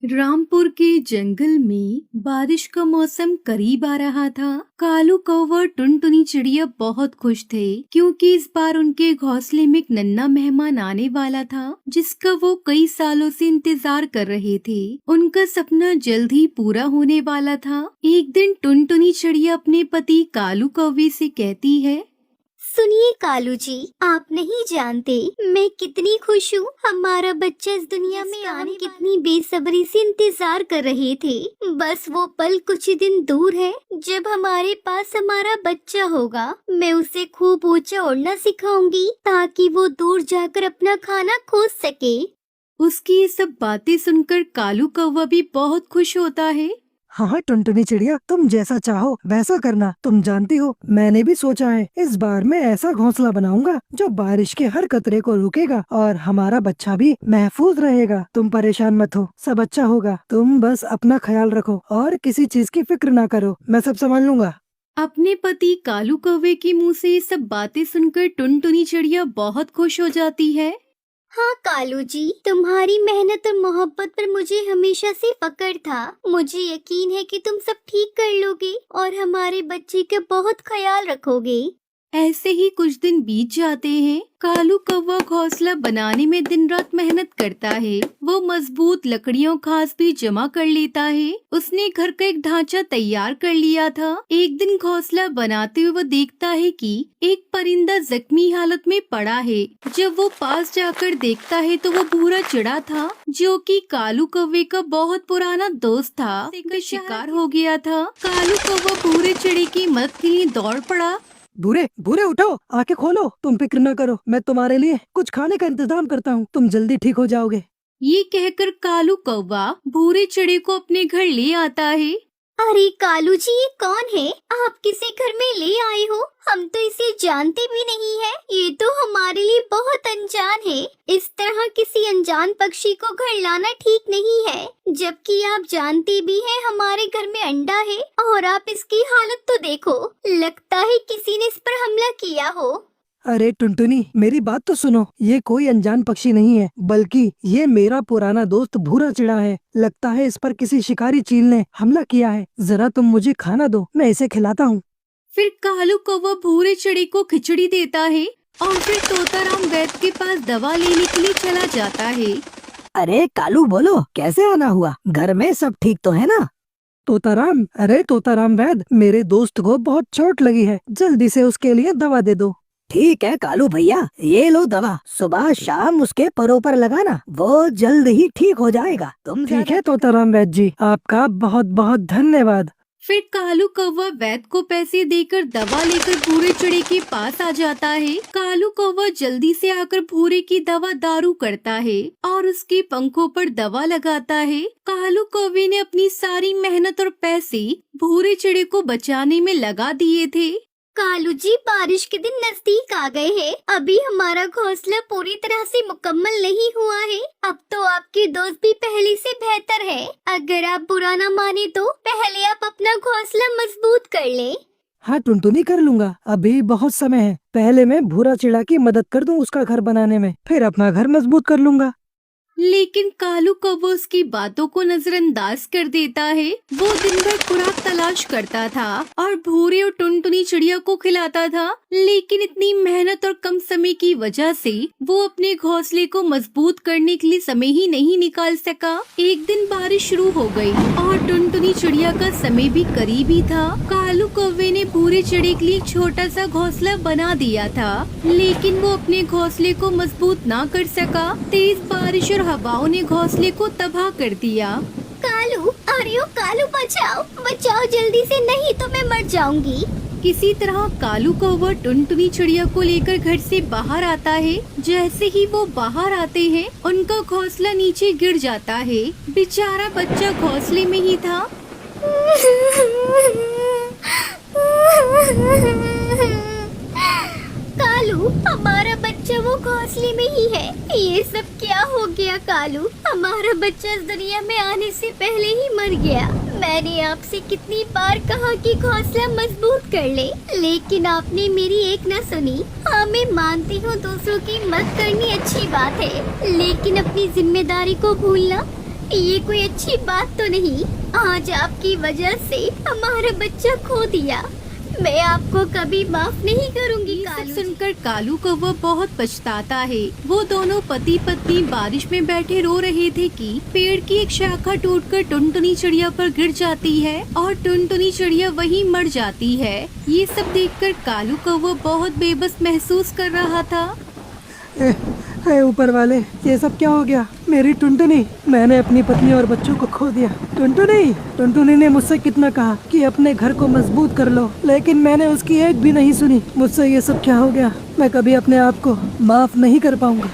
रामपुर के जंगल में बारिश का मौसम करीब आ रहा था। कालू कौवा और टुनटुनी चिड़िया बहुत खुश थे, क्योंकि इस बार उनके घोंसले में एक नन्हा मेहमान आने वाला था, जिसका वो कई सालों से इंतजार कर रहे थे। उनका सपना जल्द ही पूरा होने वाला था। एक दिन टुनटुनी चिड़िया अपने पति कालू कौवे से कहती है, सुनिए कालू जी, आप नहीं जानते मैं कितनी खुश हूँ। हमारा बच्चा इस दुनिया में आने कितनी बेसब्री से इंतजार कर रहे थे। बस वो पल कुछ ही दिन दूर है जब हमारे पास हमारा बच्चा होगा। मैं उसे खूब ऊंचा उड़ना सिखाऊंगी ताकि वो दूर जाकर अपना खाना खोज सके। उसकी ये सब बातें सुनकर कालू कौवा भी बहुत खुश होता है। हाँ टुनटुनी चिड़िया, तुम जैसा चाहो वैसा करना। तुम जानती हो, मैंने भी सोचा है इस बार मैं ऐसा घोंसला बनाऊंगा जो बारिश के हर कतरे को रोकेगा और हमारा बच्चा भी महफूज रहेगा। तुम परेशान मत हो, सब अच्छा होगा। तुम बस अपना ख्याल रखो और किसी चीज की फिक्र ना करो, मैं सब संभाल लूंगा। अपने पति कालू कौवे के मुंह से ये सब बातें सुनकर टुनटुनी चिड़िया बहुत खुश हो जाती है। हाँ कालू जी, तुम्हारी मेहनत और मोहब्बत पर मुझे हमेशा से फक्र था। मुझे यकीन है कि तुम सब ठीक कर लोगे और हमारे बच्चे का बहुत ख्याल रखोगे। ऐसे ही कुछ दिन बीत जाते हैं। कालू कौवा घोंसला बनाने में दिन रात मेहनत करता है। वो मजबूत लकड़ियों घास भी जमा कर लेता है। उसने घर का एक ढांचा तैयार कर लिया था। एक दिन घोंसला बनाते हुए वो देखता है कि एक परिंदा जख्मी हालत में पड़ा है। जब वो पास जाकर देखता है तो वो भूरा चिड़ा था, जो कि कालू कौवे का बहुत पुराना दोस्त था। का शिकार हो गया था। कालू कौवा भूरे चिड़े की मदद के लिए दौड़ पड़ा। भूरे भूरे उठो, आंखें खोलो, तुम फिक्र न करो, मैं तुम्हारे लिए कुछ खाने का इंतजाम करता हूँ, तुम जल्दी ठीक हो जाओगे। ये कहकर कालू कौवा भूरे चिड़े को अपने घर ले आता है। अरे कालू जी, ये कौन है? आप किसे घर में ले आए हो? हम तो इसे जानते भी नहीं है। ये तो हमारे लिए बहुत अनजान है। इस तरह किसी अनजान पक्षी को घर लाना ठीक नहीं है, जबकि आप जानते भी हैं हमारे घर में अंडा है। और आप इसकी हालत तो देखो, लगता है किसी ने इस पर हमला किया हो। अरे टुनटुनी, मेरी बात तो सुनो। ये कोई अनजान पक्षी नहीं है, बल्कि ये मेरा पुराना दोस्त भूरा चिड़ा है। लगता है इस पर किसी शिकारी चील ने हमला किया है। जरा तुम मुझे खाना दो, मैं इसे खिलाता हूँ। फिर कालू कौवा भूरे चिड़ी को खिचड़ी देता है और फिर तोताराम वैद्य के पास दवा लेने के लिए चला जाता है। अरे कालू बोलो, कैसे आना हुआ? घर में सब ठीक तो है ना? तोताराम, अरे तोताराम वैद्य, मेरे दोस्त को बहुत चोट लगी है, जल्दी से उसके लिए दवा दे दो। ठीक है कालू भैया, ये लो दवा। सुबह शाम उसके परों पर लगाना, वो जल्द ही ठीक हो जाएगा। तुम ठीक है तोताराम वैद्य जी, आपका बहुत बहुत धन्यवाद। फिर कालू कौवा वैद्य को पैसे देकर दवा लेकर भूरे चिड़ी के पास आ जाता है। कालू कौवा जल्दी से आकर भूरे की दवा दारू करता है और उसके पंखों पर दवा लगाता है। कालू कौवे ने अपनी सारी मेहनत और पैसे भूरे चिड़ी को बचाने में लगा दिए थे। कालू जी, बारिश के दिन नजदीक आ गए हैं। अभी हमारा घोंसला पूरी तरह से मुकम्मल नहीं हुआ है। अब तो आपके दोस्त भी पहले से बेहतर है। अगर आप बुरा न माने तो पहले आप अपना घोंसला मजबूत कर ले। हाँ टुनटुनी, कर लूंगा। अभी बहुत समय है। पहले मैं भूरा चिड़ा की मदद कर दूं उसका घर बनाने में, फिर अपना घर मजबूत कर लूंगा। लेकिन कालू कौवा उसकी बातों को नजरअंदाज कर देता है। वो दिन भर खुराक तलाश करता था और भूरे और टुनटुनी चिड़िया को खिलाता था, लेकिन इतनी मेहनत और कम समय की वजह से वो अपने घोंसले को मजबूत करने के लिए समय ही नहीं निकाल सका। एक दिन बारिश शुरू हो गई और टुनटुनी चिड़िया का समय भी करीब ही था। कालू कौवे ने भूरे चिड़े के लिए एक छोटा सा घोंसला बना दिया था, लेकिन वो अपने घोंसले को मजबूत ना कर सका। तेज बारिश और हवाओं ने घोंसले को तबाह कर दिया। कालू, अरे ओ कालू, बचाओ बचाओ जल्दी से, नहीं तो मैं मर जाऊंगी। किसी तरह कालू कौवा टुनटुनी चिड़िया को लेकर घर से बाहर आता है। जैसे ही वो बाहर आते हैं, उनका घोंसला नीचे गिर जाता है। बेचारा बच्चा घोंसले में ही था। कालू, हमारा बच्चा वो घोंसले में ही है। ये सब क्या हो गया कालू? हमारा बच्चा इस दुनिया में आने से पहले ही मर गया। मैंने आपसे कितनी बार कहा कि घोंसला मजबूत कर ले, लेकिन आपने मेरी एक न सुनी। हाँ, मैं मानती हूँ दूसरों की मदद करनी अच्छी बात है, लेकिन अपनी जिम्मेदारी को भूलना ये कोई अच्छी बात तो नहीं। आज आपकी वजह से हमारा बच्चा खो दिया। मैं आपको कभी माफ नहीं करूंगी। कालू सुनकर कालू कौवा बहुत पछताता है। वो दोनों पति पत्नी बारिश में बैठे रो रहे थे कि पेड़ की एक शाखा टूटकर टुनटुनी चिड़िया पर गिर जाती है और टुनटुनी चिड़िया वहीं मर जाती है। ये सब देखकर कालू कौवा बहुत बेबस महसूस कर रहा था। ऊपर वाले, ये सब क्या हो गया? मेरी टुनटुनी, मैंने अपनी पत्नी और बच्चों को खो दिया। टुनटुनी ने मुझसे कितना कहा कि अपने घर को मजबूत कर लो, लेकिन मैंने उसकी एक भी नहीं सुनी। मुझसे ये सब क्या हो गया? मैं कभी अपने आप को माफ नहीं कर पाऊंगा।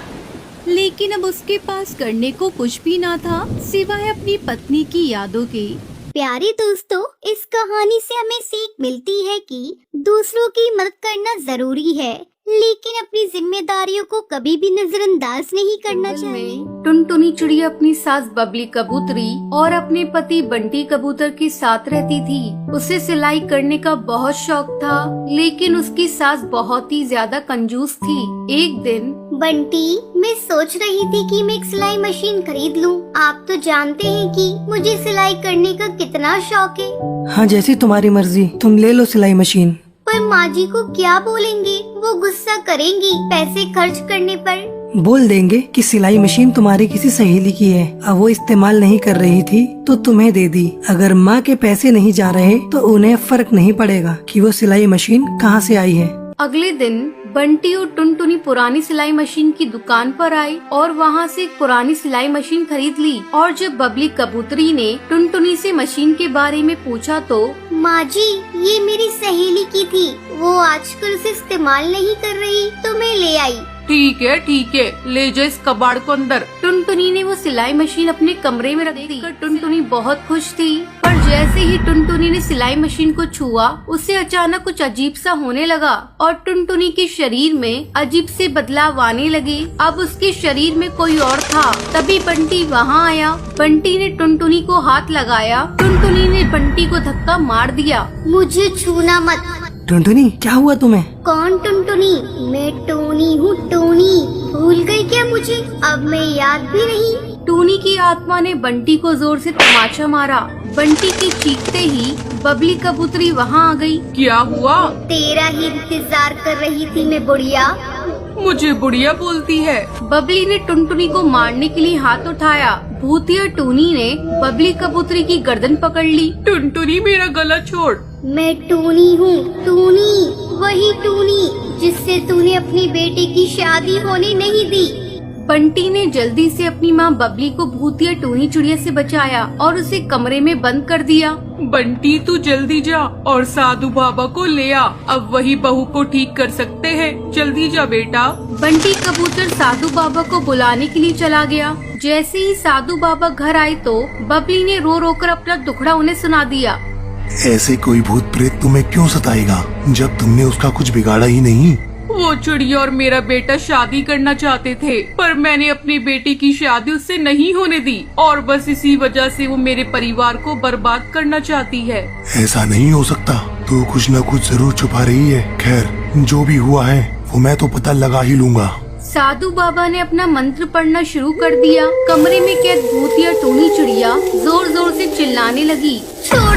लेकिन अब उसके पास करने को कुछ भी ना था सिवाय अपनी पत्नी की यादों के। प्यारे दोस्तों, इस कहानी से हमें सीख मिलती है कि दूसरों की मदद करना जरूरी है, लेकिन अपनी जिम्मेदारियों को कभी भी नजरअंदाज नहीं करना चाहिए। टुनटुनी चिड़िया अपनी सास बबली कबूतरी और अपने पति बंटी कबूतर के साथ रहती थी। उसे सिलाई करने का बहुत शौक था, लेकिन उसकी सास बहुत ही ज्यादा कंजूस थी। एक दिन, बंटी, मैं सोच रही थी कि मैं एक सिलाई मशीन खरीद लूं। आप तो जानते हैं कि मुझे सिलाई करने का कितना शौक है। हाँ, जैसी तुम्हारी मर्जी, तुम ले लो सिलाई मशीन। पर माँ जी को क्या बोलेंगे? वो गुस्सा करेंगी पैसे खर्च करने पर। बोल देंगे कि सिलाई मशीन तुम्हारी किसी सहेली की है, अब वो इस्तेमाल नहीं कर रही थी तो तुम्हें दे दी। अगर माँ के पैसे नहीं जा रहे तो उन्हें फर्क नहीं पड़ेगा कि वो सिलाई मशीन कहाँ से आई है। अगले दिन बंटी और टुनटुनी पुरानी सिलाई मशीन की दुकान पर आई और वहाँ से एक पुरानी सिलाई मशीन खरीद ली। और जब बबली कबूतरी ने टुनटुनी से मशीन के बारे में पूछा तो, माँ जी, ये मेरी सहेली की थी, वो आजकल उसे इस्तेमाल नहीं कर रही तो मैं ले आई। ठीक है, ले जा इस कबाड़ को अंदर। टुनटुनी ने वो सिलाई मशीन अपने कमरे में रख दी। टुनटुनी बहुत खुश थी, पर जैसे ही टुनटुनी ने सिलाई मशीन को छुआ, उसे अचानक कुछ अजीब सा होने लगा और टुनटुनी के शरीर में अजीब से बदलाव आने लगे। अब उसके शरीर में कोई और था। तभी बंटी वहाँ आया। बंटी ने टुनटुनी को हाथ लगाया। टुनटुनी ने बंटी को धक्का मार दिया। मुझे छूना मत। टुनटुनी क्या हुआ तुम्हें? कौन टुनटुनी? मैं टोनी हूँ, टोनी। भूल गई क्या मुझे? अब मैं याद भी नहीं। टोनी की आत्मा ने बंटी को जोर से तमाचा मारा। बंटी के चीखते ही बबली कबूतरी वहाँ आ गई। क्या हुआ? तेरा ही इंतजार कर रही थी मैं, बुढ़िया। मुझे बुढ़िया बोलती है? बबली ने टुनटुनी को मारने के लिए हाथ उठाया। भूतिया टोनी ने बबली कबूतरी की गर्दन पकड़ ली। टुनटुनी मेरा गला छोड़। मैं टोनी हूँ, टोनी, वही टोनी जिससे तूने अपनी बेटी की शादी होने नहीं दी। बंटी ने जल्दी से अपनी माँ बबली को भूतिया टोनी चिड़िया से बचाया और उसे कमरे में बंद कर दिया। बंटी तू जल्दी जा और साधु बाबा को ले आ। अब वही बहू को ठीक कर सकते हैं। जल्दी जा बेटा। बंटी कबूतर साधु बाबा को बुलाने के लिए चला गया। जैसे ही साधु बाबा घर आए तो बबली ने रो रो कर अपना दुखड़ा उन्हें सुना दिया। ऐसे कोई भूत प्रेत तुम्हें क्यों सताएगा जब तुमने उसका कुछ बिगाड़ा ही नहीं? वो चिड़िया और मेरा बेटा शादी करना चाहते थे, पर मैंने अपनी बेटी की शादी उससे नहीं होने दी और बस इसी वजह से वो मेरे परिवार को बर्बाद करना चाहती है। ऐसा नहीं हो सकता। तू कुछ न कुछ जरूर छुपा रही है। खैर, जो भी हुआ है वो मैं तो पता लगा ही लूंगा। साधु बाबा ने अपना मंत्र पढ़ना शुरू कर दिया। कमरे में कैद भूतिया टोनी चिड़िया जोर जोर से चिल्लाने लगी। छोड़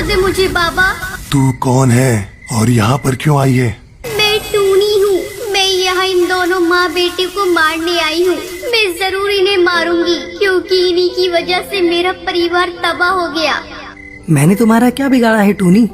दे मुझे बाबा। तू कौन है और यहाँ पर क्यों आई है? मैं टोनी हूँ। मैं यहाँ इन दोनों माँ बेटे को मारने आई हूँ। मैं जरूर इन्हें मारूंगी क्योंकि इन्हीं की वजह से मेरा परिवार तबाह हो गया। मैंने तुम्हारा क्या बिगाड़ा है टोनी?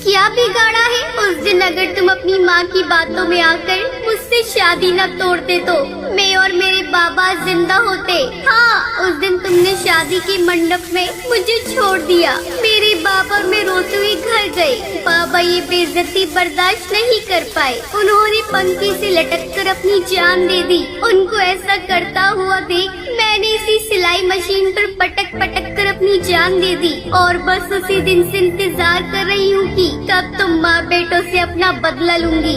क्या बिगाड़ा है? उस दिन अगर तुम अपनी माँ की बातों में आकर मुझसे शादी न तोड़ते तो मैं और मेरे बाबा जिंदा होते। हाँ, उस दिन तुमने शादी के मंडप में मुझे छोड़ दिया। मेरे बाबा और मैं रोते हुए घर गए। बाबा ये बेइज्जती बर्दाश्त नहीं कर पाए। उन्होंने पंखे से लटक कर अपनी जान दे दी। उनको ऐसा करता हुआ देख मैंने इसी सिलाई मशीन पर पटक पटक कर अपनी जान दे दी और बस उसी दिन से इंतजार कर रही हूँ कि कब तुम माँ बेटों से अपना बदला लूंगी।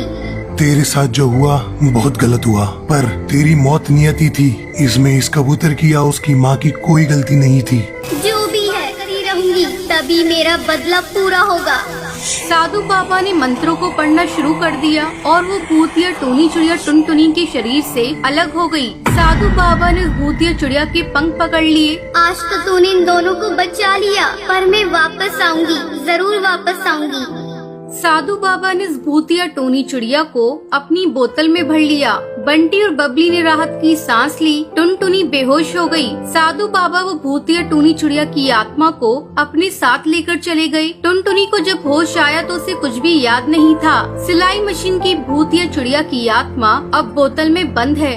तेरे साथ जो हुआ बहुत गलत हुआ, पर तेरी मौत नियति थी। इसमें इस कबूतर की या उसकी माँ की कोई गलती नहीं थी। जो भी है करी रहूंगी, तभी मेरा बदला पूरा होगा। साधु बाबा ने मंत्रों को पढ़ना शुरू कर दिया और वो भूतिया टोनी चिड़िया टुनटुनी के शरीर से अलग हो गई। साधु बाबा ने भूतिया चिड़िया के पंख पकड़ लिए। आज तो तूने इन दोनों को बचा लिया, पर मैं वापस आऊंगी, जरूर वापस आऊंगी। साधु बाबा ने इस भूतिया टोनी चिड़िया को अपनी बोतल में भर लिया। बंटी और बबली ने राहत की सांस ली। टुनटुनी बेहोश हो गई। साधु बाबा वो भूतिया टोनी चिड़िया की आत्मा को अपने साथ लेकर चले गए। टुनटुनी को जब होश आया तो उसे कुछ भी याद नहीं था। सिलाई मशीन की भूतिया चिड़िया की आत्मा अब बोतल में बंद है।